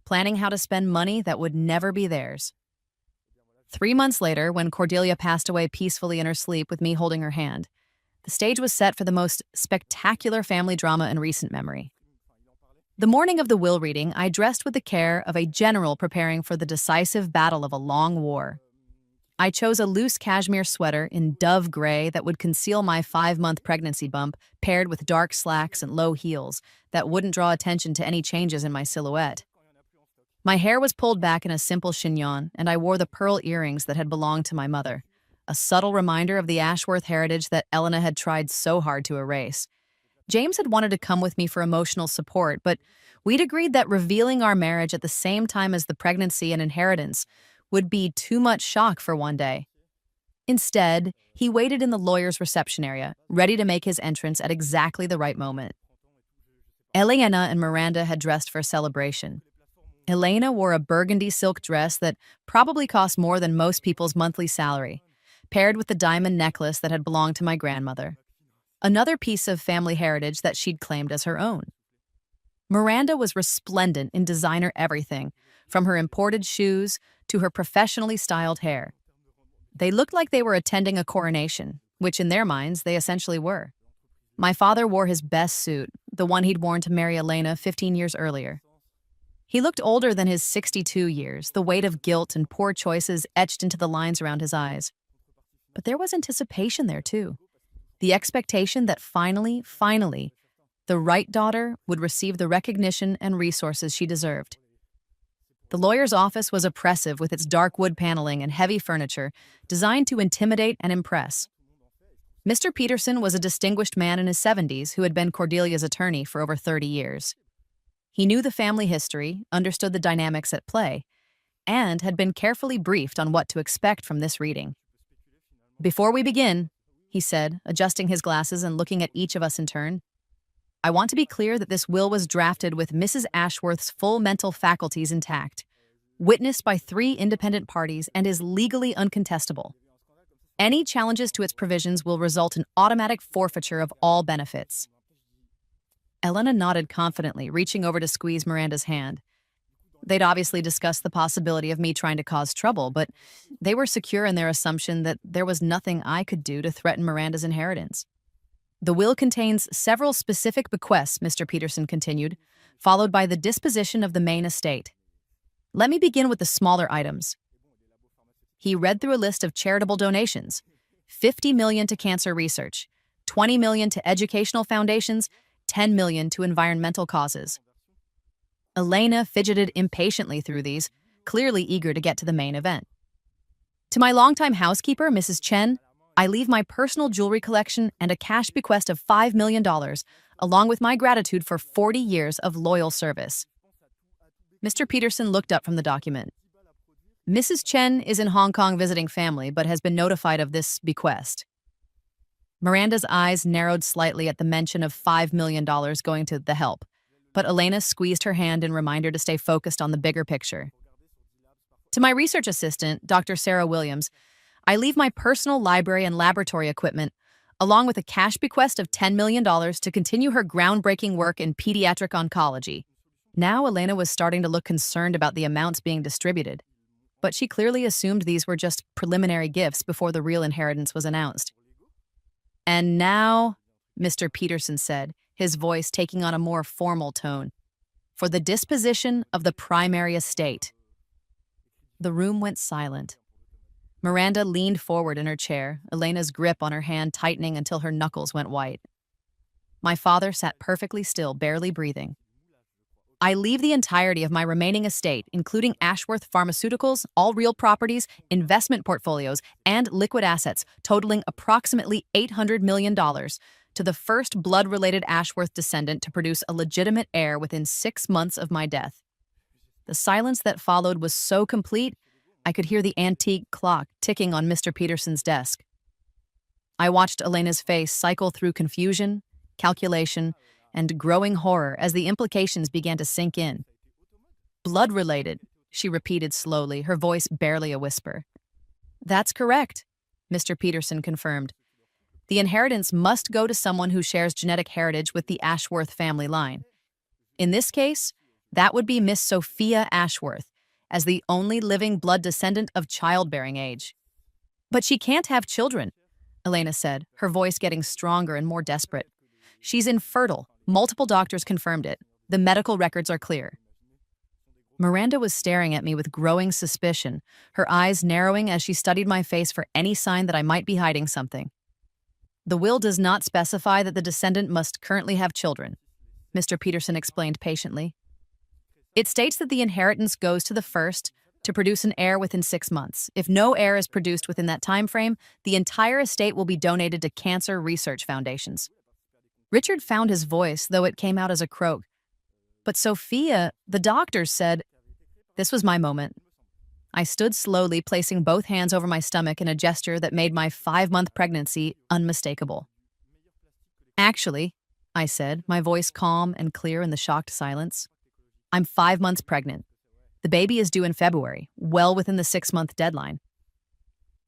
S1: planning how to spend money that would never be theirs. 3 months later, when Cordelia passed away peacefully in her sleep with me holding her hand, the stage was set for the most spectacular family drama in recent memory. The morning of the will reading, I dressed with the care of a general preparing for the decisive battle of a long war. I chose a loose cashmere sweater in dove gray that would conceal my 5-month pregnancy bump, paired with dark slacks and low heels that wouldn't draw attention to any changes in my silhouette. My hair was pulled back in a simple chignon, and I wore the pearl earrings that had belonged to my mother, a subtle reminder of the Ashworth heritage that Elena had tried so hard to erase. James had wanted to come with me for emotional support, but we'd agreed that revealing our marriage at the same time as the pregnancy and inheritance would be too much shock for one day. Instead, he waited in the lawyer's reception area, ready to make his entrance at exactly the right moment. Elena and Miranda had dressed for a celebration. Elena wore a burgundy silk dress that probably cost more than most people's monthly salary, paired with the diamond necklace that had belonged to my grandmother, another piece of family heritage that she'd claimed as her own. Miranda was resplendent in designer everything, from her imported shoes to her professionally styled hair. They looked like they were attending a coronation, which in their minds they essentially were. My father wore his best suit, the one he'd worn to marry Elena 15 years earlier. He looked older than his 62 years, the weight of guilt and poor choices etched into the lines around his eyes. But there was anticipation there too. The expectation that finally, the right daughter would receive the recognition and resources she deserved. The lawyer's office was oppressive with its dark wood paneling and heavy furniture designed to intimidate and impress. Mr. Peterson was a distinguished man in his 70s who had been Cordelia's attorney for over 30 years. He knew the family history, understood the dynamics at play, and had been carefully briefed on what to expect from this reading. "Before we begin," he said, adjusting his glasses and looking at each of us in turn, "I want to be clear that this will was drafted with Mrs. Ashworth's full mental faculties intact, witnessed by 3 independent parties, and is legally uncontestable. Any challenges to its provisions will result in automatic forfeiture of all benefits." Elena nodded confidently, reaching over to squeeze Miranda's hand. They'd obviously discussed the possibility of me trying to cause trouble, but they were secure in their assumption that there was nothing I could do to threaten Miranda's inheritance. "The will contains several specific bequests," Mr. Peterson continued, followed by the disposition of the main estate. "Let me begin with the smaller items." He read through a list of charitable donations: $50 million to cancer research, $20 million to educational foundations, $10 million to environmental causes. Elena fidgeted impatiently through these, clearly eager to get to the main event. "To my longtime housekeeper, Mrs. Chen, I leave my personal jewelry collection and a cash bequest of $5 million, along with my gratitude for 40 years of loyal service." Mr. Peterson looked up from the document. "Mrs. Chen is in Hong Kong visiting family, but has been notified of this bequest." Miranda's eyes narrowed slightly at the mention of $5 million going to the help, but Elena squeezed her hand and reminded her to stay focused on the bigger picture. "To my research assistant, Dr. Sarah Williams, I leave my personal library and laboratory equipment, along with a cash bequest of $10 million to continue her groundbreaking work in pediatric oncology." Now Elena was starting to look concerned about the amounts being distributed, but she clearly assumed these were just preliminary gifts before the real inheritance was announced. "And now," Mr. Peterson said, his voice taking on a more formal tone, "for the disposition of the primary estate." The room went silent. Miranda leaned forward in her chair, Elena's grip on her hand tightening until her knuckles went white. My father sat perfectly still, barely breathing. "I leave the entirety of my remaining estate, including Ashworth Pharmaceuticals, all real properties, investment portfolios, and liquid assets, totaling approximately $800 million, to the first blood-related Ashworth descendant to produce a legitimate heir within 6 months of my death." The silence that followed was so complete, I could hear the antique clock ticking on Mr. Peterson's desk. I watched Elena's face cycle through confusion, calculation, and growing horror as the implications began to sink in. "Blood-related," she repeated slowly, her voice barely a whisper. "That's correct," Mr. Peterson confirmed. "The inheritance must go to someone who shares genetic heritage with the Ashworth family line. In this case, that would be Miss Sophia Ashworth, as the only living blood descendant of childbearing age." "But she can't have children," Elena said, her voice getting stronger and more desperate. "She's infertile. Multiple doctors confirmed it. The medical records are clear." Miranda was staring at me with growing suspicion, her eyes narrowing as she studied my face for any sign that I might be hiding something. "The will does not specify that the descendant must currently have children," Mr. Peterson explained patiently. "It states that the inheritance goes to the first to produce an heir within 6 months. If no heir is produced within that time frame, the entire estate will be donated to cancer research foundations." Richard found his voice, though it came out as a croak. "But Sophia, the doctors said—" This was my moment. I stood slowly, placing both hands over my stomach in a gesture that made my 5-month pregnancy unmistakable. "Actually," I said, my voice calm and clear in the shocked silence, "I'm 5 months pregnant. The baby is due in February, well within the 6-month deadline."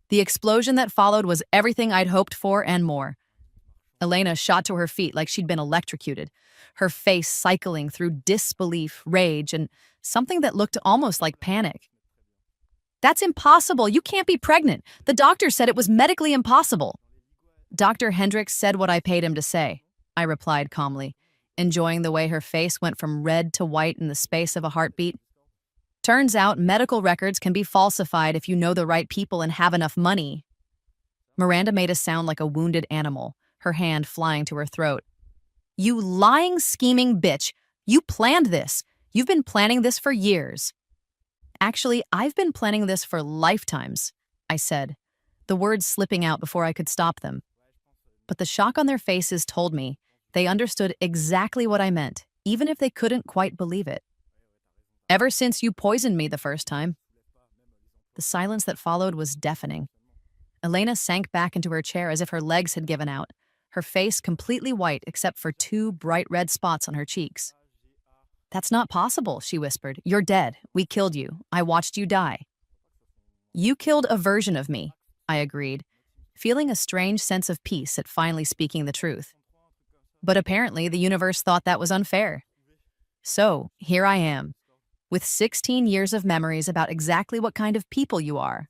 S1: The explosion that followed was everything I'd hoped for and more. Elena shot to her feet like she'd been electrocuted, her face cycling through disbelief, rage, and something that looked almost like panic. "That's impossible! You can't be pregnant! The doctor said it was medically impossible!" "Dr. Hendricks said what I paid him to say," I replied calmly, enjoying the way her face went from red to white in the space of a heartbeat. "Turns out medical records can be falsified if you know the right people and have enough money." Miranda made a sound like a wounded animal, her hand flying to her throat. "You lying, scheming bitch! You planned this! You've been planning this for years." "Actually, I've been planning this for lifetimes," I said, the words slipping out before I could stop them. But the shock on their faces told me they understood exactly what I meant, even if they couldn't quite believe it. "Ever since you poisoned me the first time." The silence that followed was deafening. Elena sank back into her chair as if her legs had given out, her face completely white except for 2 bright red spots on her cheeks. "That's not possible," she whispered. "You're dead. We killed you. I watched you die." "You killed a version of me," I agreed, feeling a strange sense of peace at finally speaking the truth. But apparently the universe thought that was unfair. So, here I am, with 16 years of memories about exactly what kind of people you are.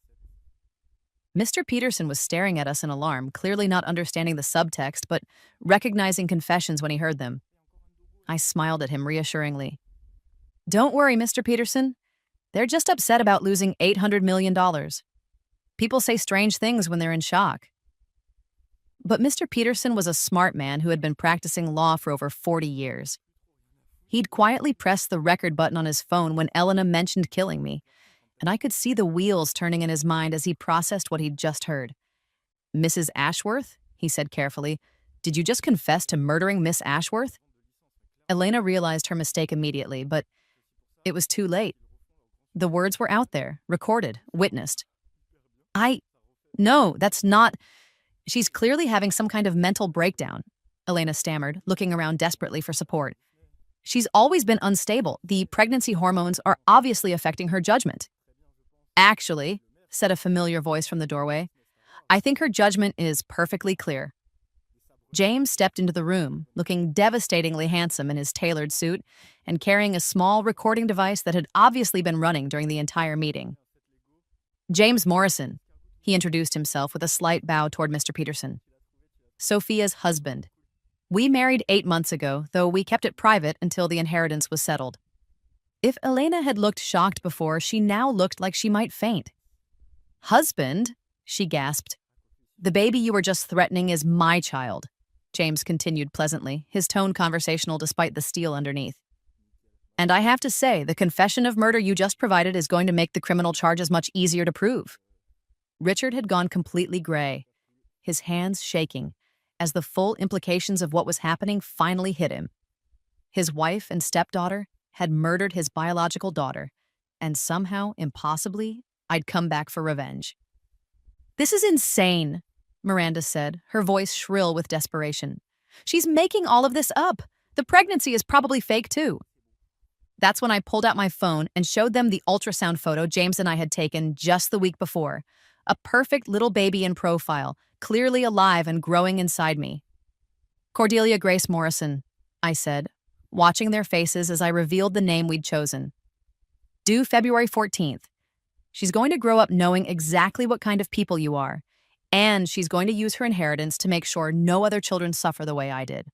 S1: Mr. Peterson was staring at us in alarm, clearly not understanding the subtext, but recognizing confessions when he heard them. I smiled at him reassuringly. "Don't worry, Mr. Peterson. They're just upset about losing $800 million. People say strange things when they're in shock." But Mr. Peterson was a smart man who had been practicing law for over 40 years. He'd quietly pressed the record button on his phone when Elena mentioned killing me, and I could see the wheels turning in his mind as he processed what he'd just heard. "Mrs. Ashworth?" he said carefully. "Did you just confess to murdering Miss Ashworth?" Elena realized her mistake immediately, but it was too late. The words were out there, recorded, witnessed. No, that's not... She's clearly having some kind of mental breakdown," Elena stammered, looking around desperately for support. "She's always been unstable. The pregnancy hormones are obviously affecting her judgment." "Actually," said a familiar voice from the doorway, "I think her judgment is perfectly clear." James stepped into the room, looking devastatingly handsome in his tailored suit and carrying a small recording device that had obviously been running during the entire meeting. James Morrison, he introduced himself with a slight bow toward Mr. Peterson. Sophia's husband. We married 8 months ago, though we kept it private until the inheritance was settled. If Elena had looked shocked before, she now looked like she might faint. Husband? She gasped. The baby you were just threatening is my child, James continued pleasantly, his tone conversational despite the steel underneath. And I have to say, the confession of murder you just provided is going to make the criminal charges much easier to prove. Richard had gone completely gray, his hands shaking, as the full implications of what was happening finally hit him. His wife and stepdaughter had murdered his biological daughter, and somehow, impossibly, I'd come back for revenge. This is insane, Miranda said, her voice shrill with desperation. She's making all of this up. The pregnancy is probably fake, too. That's when I pulled out my phone and showed them the ultrasound photo James and I had taken just the week before. A perfect little baby in profile, clearly alive and growing inside me. Cordelia Grace Morrison, I said, watching their faces as I revealed the name we'd chosen. Due February 14th. She's going to grow up knowing exactly what kind of people you are, and she's going to use her inheritance to make sure no other children suffer the way I did.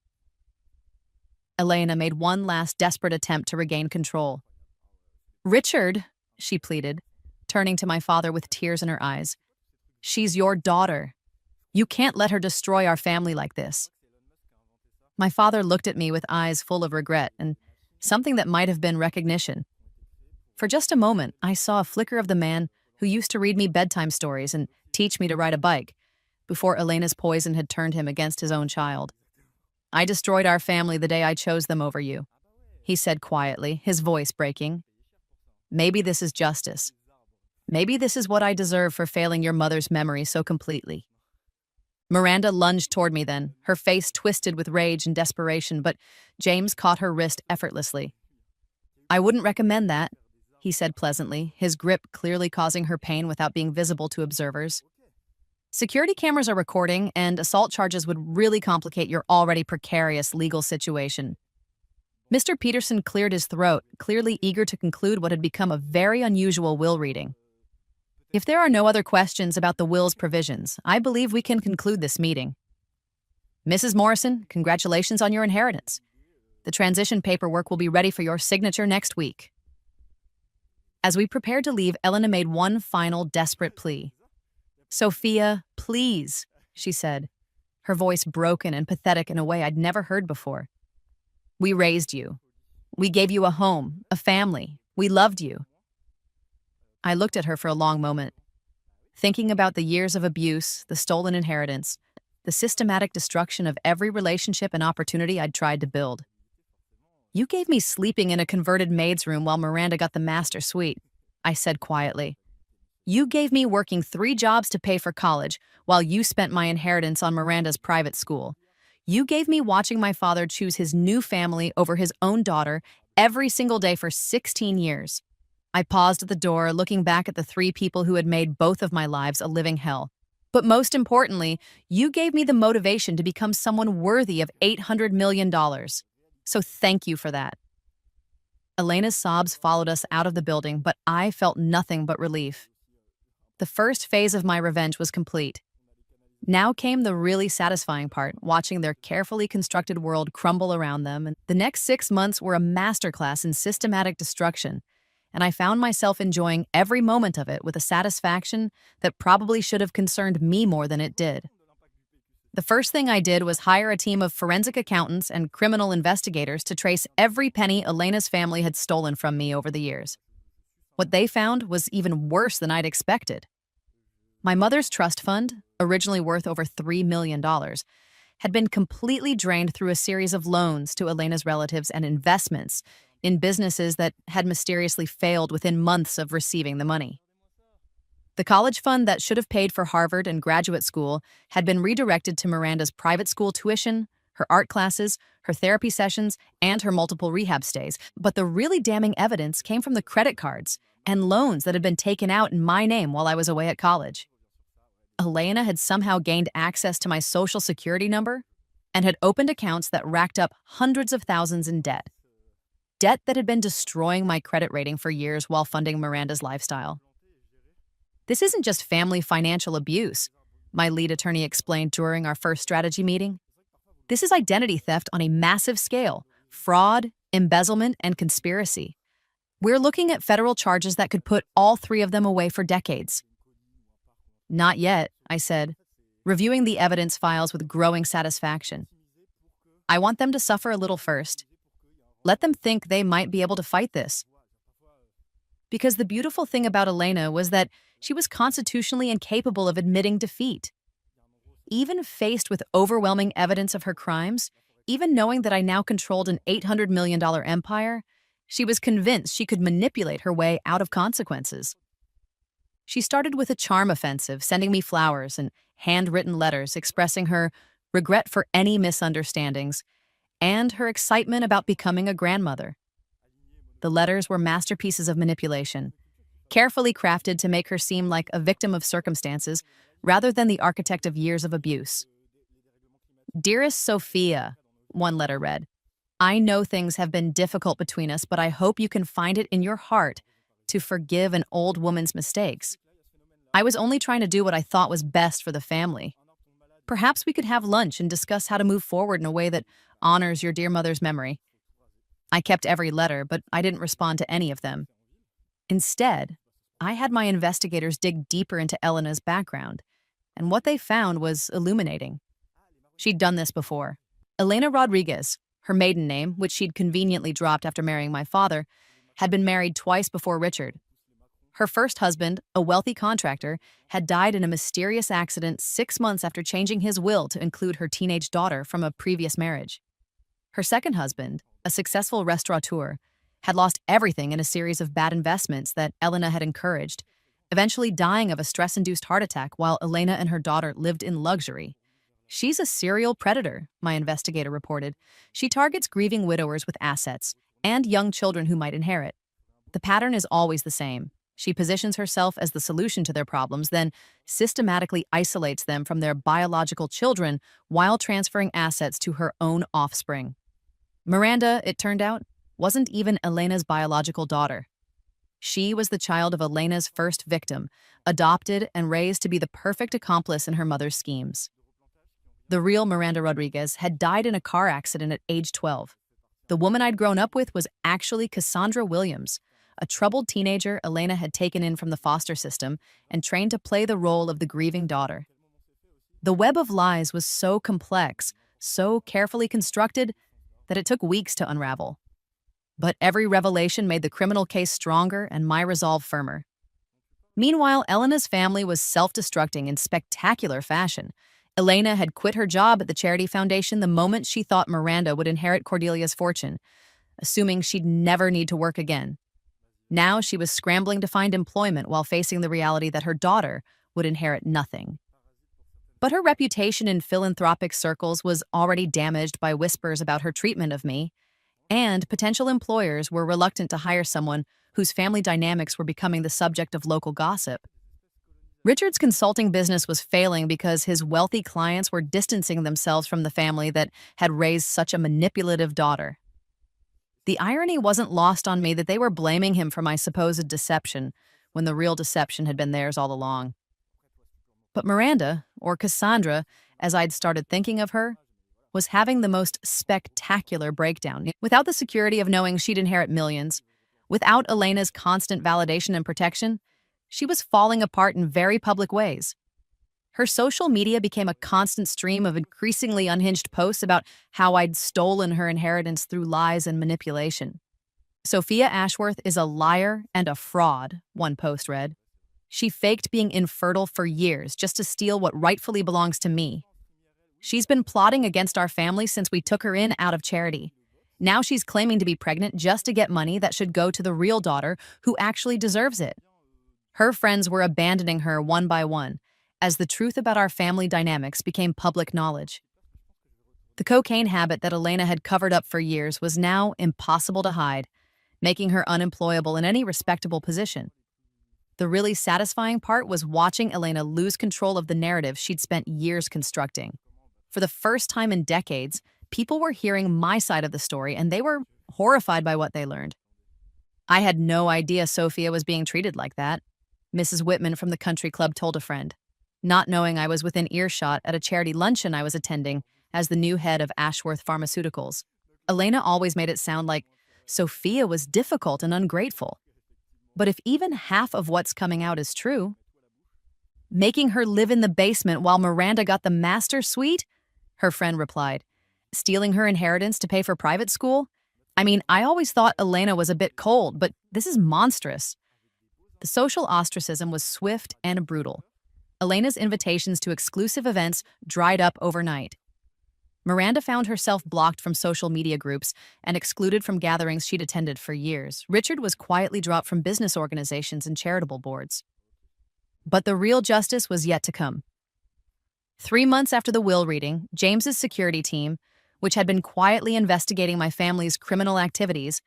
S1: Elena made one last desperate attempt to regain control. Richard, she pleaded, turning to my father with tears in her eyes. She's your daughter. You can't let her destroy our family like this. My father looked at me with eyes full of regret and something that might have been recognition. For just a moment, I saw a flicker of the man who used to read me bedtime stories and teach me to ride a bike, before Elena's poison had turned him against his own child. I destroyed our family the day I chose them over you, he said quietly, his voice breaking. Maybe this is justice. Maybe this is what I deserve for failing your mother's memory so completely. Miranda lunged toward me then, her face twisted with rage and desperation, but James caught her wrist effortlessly. I wouldn't recommend that, he said pleasantly, his grip clearly causing her pain without being visible to observers. Security cameras are recording, and assault charges would really complicate your already precarious legal situation. Mr. Peterson cleared his throat, clearly eager to conclude what had become a very unusual will reading. If there are no other questions about the will's provisions, I believe we can conclude this meeting. Mrs. Morrison, congratulations on your inheritance. The transition paperwork will be ready for your signature next week. As we prepared to leave, Elena made one final desperate plea. Sophia, please, she said, her voice broken and pathetic in a way I'd never heard before. We raised you. We gave you a home, a family. We loved you. I looked at her for a long moment, thinking about the years of abuse, the stolen inheritance, the systematic destruction of every relationship and opportunity I'd tried to build. You gave me sleeping in a converted maid's room while Miranda got the master suite, I said quietly. You gave me working 3 jobs to pay for college while you spent my inheritance on Miranda's private school. You gave me watching my father choose his new family over his own daughter every single day for 16 years. I paused at the door, looking back at the 3 people who had made both of my lives a living hell. But most importantly, you gave me the motivation to become someone worthy of $800 million. So thank you for that. Elena's sobs followed us out of the building, but I felt nothing but relief. The first phase of my revenge was complete. Now came the really satisfying part, watching their carefully constructed world crumble around them, and the next 6 months were a masterclass in systematic destruction, and I found myself enjoying every moment of it with a satisfaction that probably should have concerned me more than it did. The first thing I did was hire a team of forensic accountants and criminal investigators to trace every penny Elena's family had stolen from me over the years. What they found was even worse than I'd expected. My mother's trust fund, originally worth over $3 million, had been completely drained through a series of loans to Elena's relatives and investments in businesses that had mysteriously failed within months of receiving the money. The college fund that should have paid for Harvard and graduate school had been redirected to Miranda's private school tuition, her art classes, her therapy sessions, and her multiple rehab stays. But the really damning evidence came from the credit cards and loans that had been taken out in my name while I was away at college. Elena had somehow gained access to my social security number, and had opened accounts that racked up hundreds of thousands in debt. Debt that had been destroying my credit rating for years while funding Miranda's lifestyle. This isn't just family financial abuse, my lead attorney explained during our first strategy meeting. This is identity theft on a massive scale, fraud, embezzlement, and conspiracy. We're looking at federal charges that could put all three of them away for decades. Not yet, I said, reviewing the evidence files with growing satisfaction. I want them to suffer a little first. Let them think they might be able to fight this. Because the beautiful thing about Elena was that she was constitutionally incapable of admitting defeat. Even faced with overwhelming evidence of her crimes, even knowing that I now controlled an $800 million empire, she was convinced she could manipulate her way out of consequences. She started with a charm offensive, sending me flowers and handwritten letters expressing her regret for any misunderstandings and her excitement about becoming a grandmother. The letters were masterpieces of manipulation, carefully crafted to make her seem like a victim of circumstances rather than the architect of years of abuse. Dearest Sophia, one letter read, I know things have been difficult between us, but I hope you can find it in your heart to forgive an old woman's mistakes. I was only trying to do what I thought was best for the family. Perhaps we could have lunch and discuss how to move forward in a way that honors your dear mother's memory. I kept every letter, but I didn't respond to any of them. Instead, I had my investigators dig deeper into Elena's background, and what they found was illuminating. She'd done this before. Elena Rodriguez, her maiden name, which she'd conveniently dropped after marrying my father, had been married twice before Richard. Her first husband, a wealthy contractor, had died in a mysterious accident 6 months after changing his will to include her teenage daughter from a previous marriage. Her second husband, a successful restaurateur, had lost everything in a series of bad investments that Elena had encouraged, eventually dying of a stress-induced heart attack while Elena and her daughter lived in luxury. She's a serial predator, my investigator reported. She targets grieving widowers with assets and young children who might inherit. The pattern is always the same. She positions herself as the solution to their problems, then systematically isolates them from their biological children while transferring assets to her own offspring. Miranda, it turned out, wasn't even Elena's biological daughter. She was the child of Elena's first victim, adopted and raised to be the perfect accomplice in her mother's schemes. The real Miranda Rodriguez had died in a car accident at age 12. The woman I'd grown up with was actually Cassandra Williams, a troubled teenager Elena had taken in from the foster system and trained to play the role of the grieving daughter. The web of lies was so complex, so carefully constructed, that it took weeks to unravel. But every revelation made the criminal case stronger and my resolve firmer. Meanwhile, Elena's family was self-destructing in spectacular fashion. Elena had quit her job at the charity foundation the moment she thought Miranda would inherit Cordelia's fortune, assuming she'd never need to work again. Now she was scrambling to find employment while facing the reality that her daughter would inherit nothing. But her reputation in philanthropic circles was already damaged by whispers about her treatment of me, and potential employers were reluctant to hire someone whose family dynamics were becoming the subject of local gossip. Richard's consulting business was failing because his wealthy clients were distancing themselves from the family that had raised such a manipulative daughter. The irony wasn't lost on me that they were blaming him for my supposed deception when the real deception had been theirs all along. But Miranda, or Cassandra, as I'd started thinking of her, was having the most spectacular breakdown. Without the security of knowing she'd inherit millions, without Elena's constant validation and protection, she was falling apart in very public ways. Her social media became a constant stream of increasingly unhinged posts about how I'd stolen her inheritance through lies and manipulation. Sophia Ashworth is a liar and a fraud, one post read. She faked being infertile for years just to steal what rightfully belongs to me. She's been plotting against our family since we took her in out of charity. Now she's claiming to be pregnant just to get money that should go to the real daughter who actually deserves it. Her friends were abandoning her one by one, as the truth about our family dynamics became public knowledge. The cocaine habit that Elena had covered up for years was now impossible to hide, making her unemployable in any respectable position. The really satisfying part was watching Elena lose control of the narrative she'd spent years constructing. For the first time in decades, people were hearing my side of the story, and they were horrified by what they learned. I had no idea Sophia was being treated like that, Mrs. Whitman from the country club told a friend, not knowing I was within earshot at a charity luncheon I was attending as the new head of Ashworth Pharmaceuticals. Elena always made it sound like Sophia was difficult and ungrateful. But if even half of what's coming out is true, making her live in the basement while Miranda got the master suite? Her friend replied. Stealing her inheritance to pay for private school? I mean, I always thought Elena was a bit cold, but this is monstrous. The social ostracism was swift and brutal. Elena's invitations to exclusive events dried up overnight. Miranda found herself blocked from social media groups and excluded from gatherings she'd attended for years. Richard was quietly dropped from business organizations and charitable boards. But the real justice was yet to come. 3 months after the will reading, James's security team, which had been quietly investigating my family's criminal activities,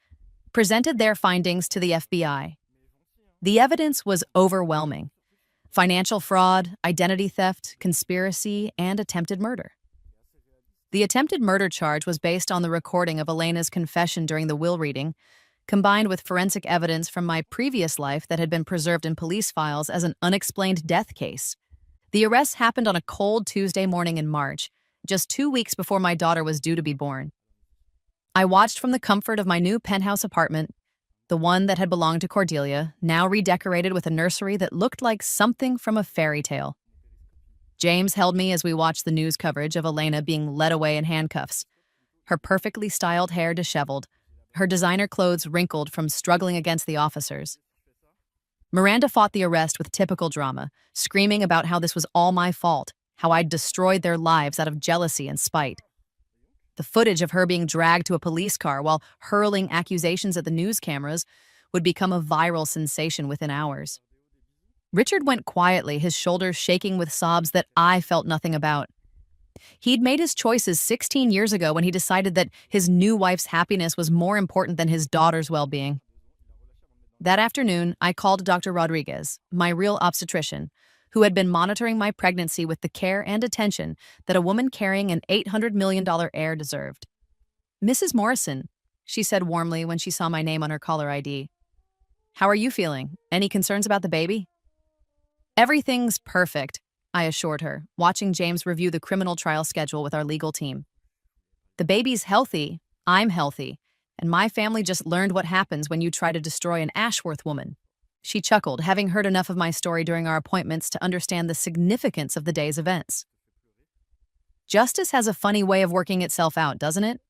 S1: presented their findings to the FBI. The evidence was overwhelming: financial fraud, identity theft, conspiracy, and attempted murder. The attempted murder charge was based on the recording of Elena's confession during the will reading, combined with forensic evidence from my previous life that had been preserved in police files as an unexplained death case. The arrest happened on a cold Tuesday morning in March, just 2 weeks before my daughter was due to be born. I watched from the comfort of my new penthouse apartment, the one that had belonged to Cordelia, now redecorated with a nursery that looked like something from a fairy tale. James held me as we watched the news coverage of Elena being led away in handcuffs, her perfectly styled hair disheveled, her designer clothes wrinkled from struggling against the officers. Miranda fought the arrest with typical drama, screaming about how this was all my fault, how I'd destroyed their lives out of jealousy and spite. The footage of her being dragged to a police car while hurling accusations at the news cameras would become a viral sensation within hours. Richard went quietly, his shoulders shaking with sobs that I felt nothing about. He'd made his choices 16 years ago when he decided that his new wife's happiness was more important than his daughter's well-being. That afternoon, I called Dr. Rodriguez, my real obstetrician, who had been monitoring my pregnancy with the care and attention that a woman carrying an $800 million heir deserved. "Mrs. Morrison," she said warmly when she saw my name on her caller ID. "How are you feeling? Any concerns about the baby?" "Everything's perfect," I assured her, watching James review the criminal trial schedule with our legal team. "The baby's healthy, I'm healthy, and my family just learned what happens when you try to destroy an Ashworth woman." She chuckled, having heard enough of my story during our appointments to understand the significance of the day's events. "Justice has a funny way of working itself out, doesn't it?"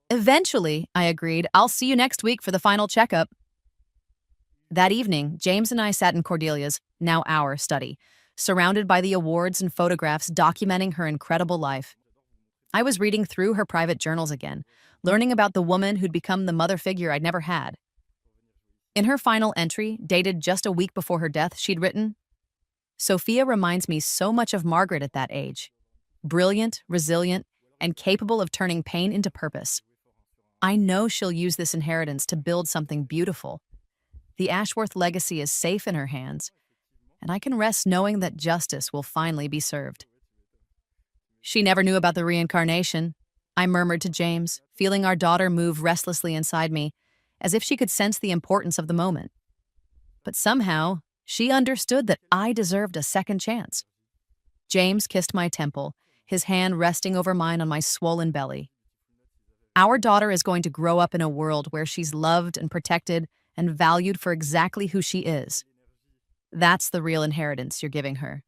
S1: "Eventually," I agreed. "I'll see you next week for the final checkup." That evening, James and I sat in Cordelia's, now our, study, surrounded by the awards and photographs documenting her incredible life. I was reading through her private journals again, learning about the woman who'd become the mother figure I'd never had. In her final entry, dated just a week before her death, she'd written, "Sophia reminds me so much of Margaret at that age. Brilliant, resilient, and capable of turning pain into purpose. I know she'll use this inheritance to build something beautiful. The Ashworth legacy is safe in her hands, and I can rest knowing that justice will finally be served." "She never knew about the reincarnation," I murmured to James, feeling our daughter move restlessly inside me, as if she could sense the importance of the moment. But somehow, she understood that I deserved a second chance. James kissed my temple, his hand resting over mine on my swollen belly. "Our daughter is going to grow up in a world where she's loved and protected and valued for exactly who she is. That's the real inheritance you're giving her."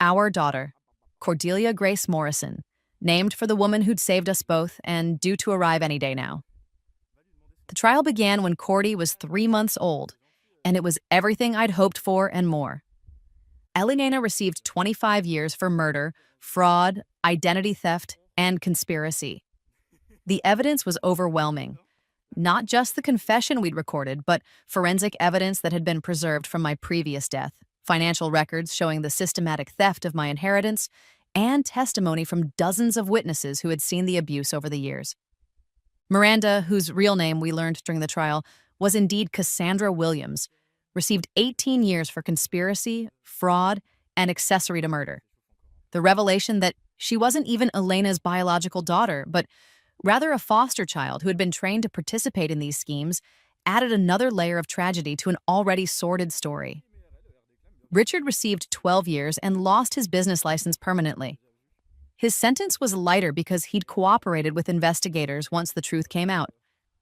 S1: Our daughter, Cordelia Grace Morrison, named for the woman who'd saved us both and due to arrive any day now. The trial began when Cordy was 3 months old, and it was everything I'd hoped for and more. Elena received 25 years for murder, fraud, identity theft, and conspiracy. The evidence was overwhelming. Not just the confession we'd recorded, but forensic evidence that had been preserved from my previous death, financial records showing the systematic theft of my inheritance, and testimony from dozens of witnesses who had seen the abuse over the years. Miranda, whose real name we learned during the trial was indeed Cassandra Williams, received 18 years for conspiracy, fraud, and accessory to murder. The revelation that She wasn't even Elena's biological daughter, but rather a foster child who had been trained to participate in these schemes, added another layer of tragedy to an already sordid story. Richard received 12 years and lost his business license permanently. His sentence was lighter because he'd cooperated with investigators once the truth came out,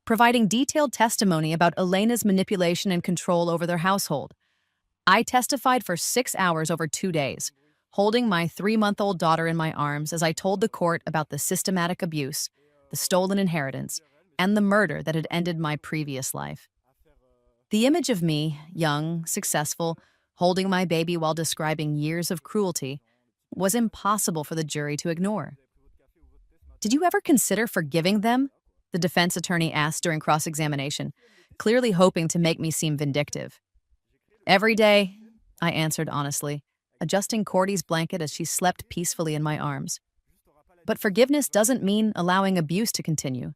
S1: providing detailed testimony about Elena's manipulation and control over their household. I testified for 6 hours over 2 days, holding my 3-month-old daughter in my arms as I told the court about the systematic abuse, the stolen inheritance, and the murder that had ended my previous life. The image of me, young, successful, holding my baby while describing years of cruelty, was impossible for the jury to ignore. "Did you ever consider forgiving them?" the defense attorney asked during cross-examination, clearly hoping to make me seem vindictive. "Every day," I answered honestly, adjusting Cordy's blanket as she slept peacefully in my arms. "But forgiveness doesn't mean allowing abuse to continue.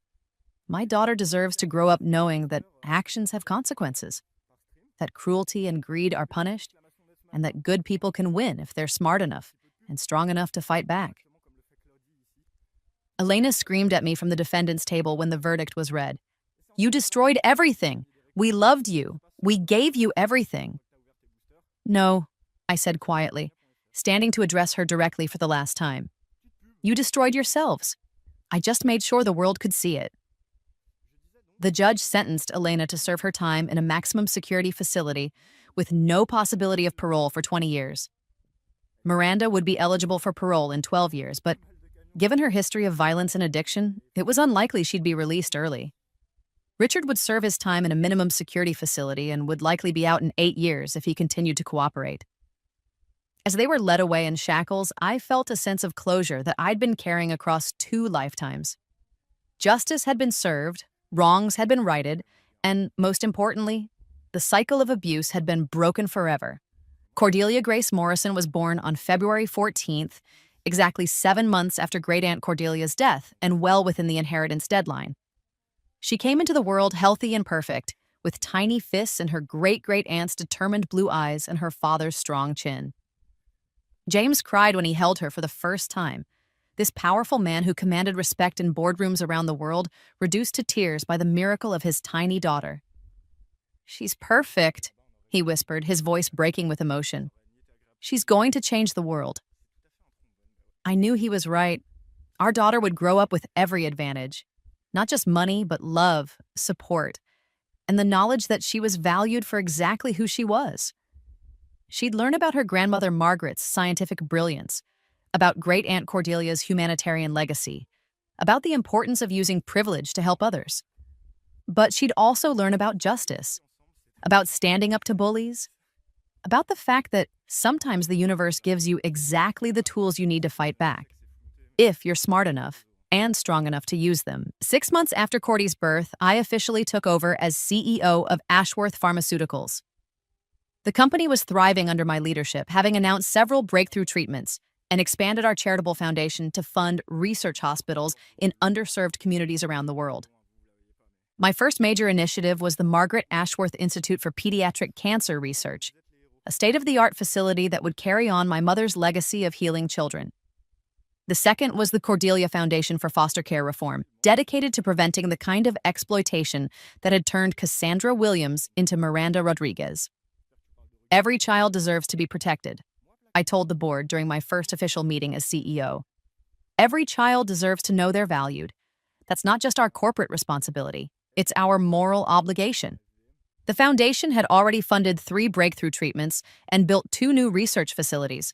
S1: My daughter deserves to grow up knowing that actions have consequences, that cruelty and greed are punished, and that good people can win if they're smart enough and strong enough to fight back." Elena screamed at me from the defendant's table when the verdict was read. "You destroyed everything! We loved you! We gave you everything!" "No," I said quietly, standing to address her directly for the last time. "You destroyed yourselves. I just made sure the world could see it." The judge sentenced Elena to serve her time in a maximum security facility with no possibility of parole for 20 years. Miranda would be eligible for parole in 12 years, but given her history of violence and addiction, it was unlikely she'd be released early. Richard would serve his time in a minimum security facility and would likely be out in 8 years if he continued to cooperate. As they were led away in shackles, I felt a sense of closure that I'd been carrying across 2 lifetimes. Justice had been served, wrongs had been righted, and, most importantly, the cycle of abuse had been broken forever. Cordelia Grace Morrison was born on February 14th, exactly 7 months after Great-Aunt Cordelia's death and well within the inheritance deadline. She came into the world healthy and perfect, with tiny fists and her great-great-aunt's determined blue eyes and her father's strong chin. James cried when he held her for the first time. This powerful man who commanded respect in boardrooms around the world, reduced to tears by the miracle of his tiny daughter. "She's perfect," he whispered, his voice breaking with emotion. "She's going to change the world." I knew he was right. Our daughter would grow up with every advantage. Not just money, but love, support, and the knowledge that she was valued for exactly who she was. She'd learn about her grandmother Margaret's scientific brilliance, about Great-Aunt Cordelia's humanitarian legacy, about the importance of using privilege to help others. But she'd also learn about justice, about standing up to bullies, about the fact that sometimes the universe gives you exactly the tools you need to fight back, if you're smart enough and strong enough to use them. 6 months after Cordy's birth, I officially took over as CEO of Ashworth Pharmaceuticals. The company was thriving under my leadership, having announced several breakthrough treatments and expanded our charitable foundation to fund research hospitals in underserved communities around the world. My first major initiative was the Margaret Ashworth Institute for Pediatric Cancer Research, a state-of-the-art facility that would carry on my mother's legacy of healing children. The second was the Cordelia Foundation for Foster Care Reform, dedicated to preventing the kind of exploitation that had turned Cassandra Williams into Miranda Rodriguez. "Every child deserves to be protected," I told the board during my first official meeting as CEO. "Every child deserves to know they're valued. That's not just our corporate responsibility, it's our moral obligation." The foundation had already funded 3 breakthrough treatments and built 2 new research facilities.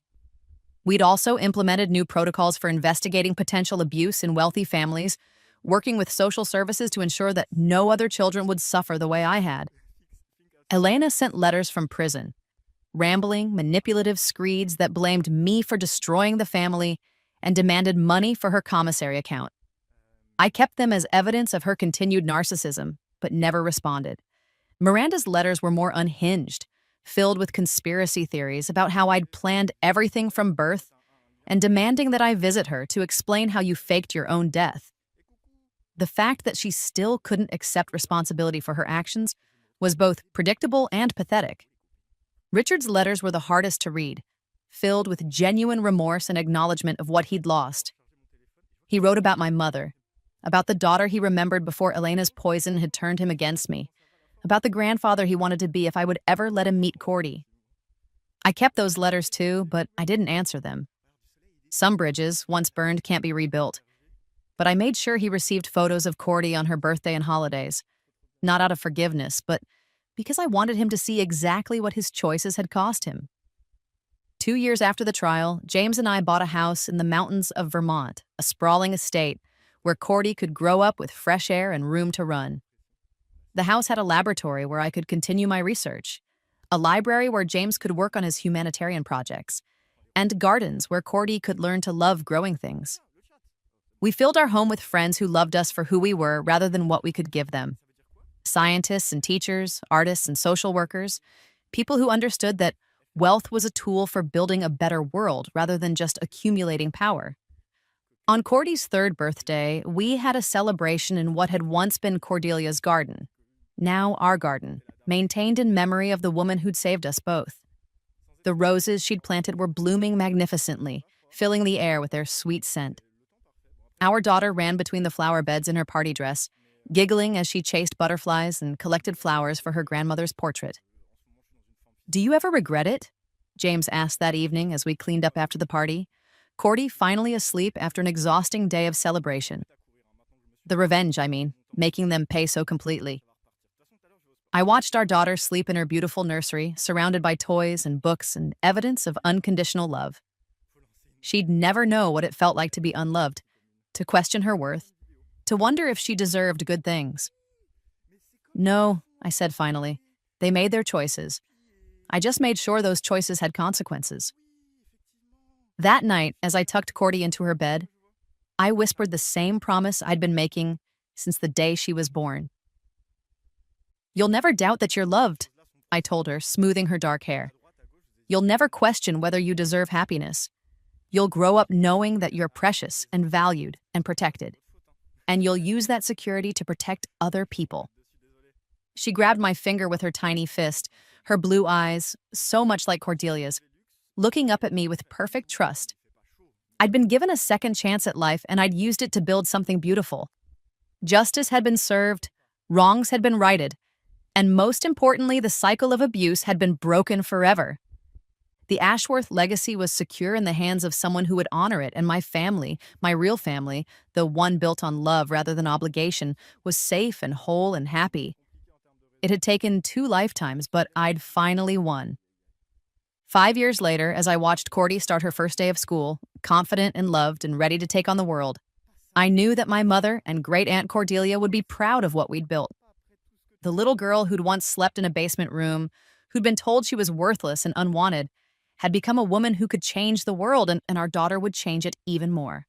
S1: We'd also implemented new protocols for investigating potential abuse in wealthy families, working with social services to ensure that no other children would suffer the way I had. Elena sent letters from prison, rambling, manipulative screeds that blamed me for destroying the family and demanded money for her commissary account. I kept them as evidence of her continued narcissism, but never responded. Miranda's letters were more unhinged, filled with conspiracy theories about how I'd planned everything from birth and demanding that I visit her to explain how you faked your own death. The fact that she still couldn't accept responsibility for her actions was both predictable and pathetic. Richard's letters were the hardest to read, filled with genuine remorse and acknowledgement of what he'd lost. He wrote about my mother, about the daughter he remembered before Elena's poison had turned him against me, about the grandfather he wanted to be if I would ever let him meet Cordy. I kept those letters too, but I didn't answer them. Some bridges, once burned, can't be rebuilt. But I made sure he received photos of Cordy on her birthday and holidays, not out of forgiveness, but because I wanted him to see exactly what his choices had cost him. 2 years after the trial, James and I bought a house in the mountains of Vermont, a sprawling estate where Cordy could grow up with fresh air and room to run. The house had a laboratory where I could continue my research, a library where James could work on his humanitarian projects, and gardens where Cordy could learn to love growing things. We filled our home with friends who loved us for who we were rather than what we could give them. Scientists and teachers, artists and social workers, people who understood that wealth was a tool for building a better world rather than just accumulating power. On Cordy's 3rd birthday, we had a celebration in what had once been Cordelia's garden, now our garden, maintained in memory of the woman who'd saved us both. The roses she'd planted were blooming magnificently, filling the air with their sweet scent. Our daughter ran between the flower beds in her party dress, giggling as she chased butterflies and collected flowers for her grandmother's portrait. "Do you ever regret it?" James asked that evening as we cleaned up after the party, Cordy finally asleep after an exhausting day of celebration. The revenge, I mean, making them pay so completely. I watched our daughter sleep in her beautiful nursery, surrounded by toys and books and evidence of unconditional love. She'd never know what it felt like to be unloved, to question her worth, to wonder if she deserved good things. "No," I said finally. "They made their choices. I just made sure those choices had consequences." That night, as I tucked Cordy into her bed, I whispered the same promise I'd been making since the day she was born. "You'll never doubt that you're loved," I told her, smoothing her dark hair. "You'll never question whether you deserve happiness. You'll grow up knowing that you're precious and valued and protected. And you'll use that security to protect other people." She grabbed my finger with her tiny fist, her blue eyes, so much like Cordelia's, looking up at me with perfect trust. I'd been given a second chance at life, and I'd used it to build something beautiful. Justice had been served, wrongs had been righted, and most importantly, the cycle of abuse had been broken forever. The Ashworth legacy was secure in the hands of someone who would honor it, and my family, my real family, the one built on love rather than obligation, was safe and whole and happy. It had taken 2 lifetimes, but I'd finally won. 5 years later, as I watched Cordy start her first day of school, confident and loved and ready to take on the world, I knew that my mother and great-aunt Cordelia would be proud of what we'd built. The little girl who'd once slept in a basement room, who'd been told she was worthless and unwanted, had become a woman who could change the world, and our daughter would change it even more.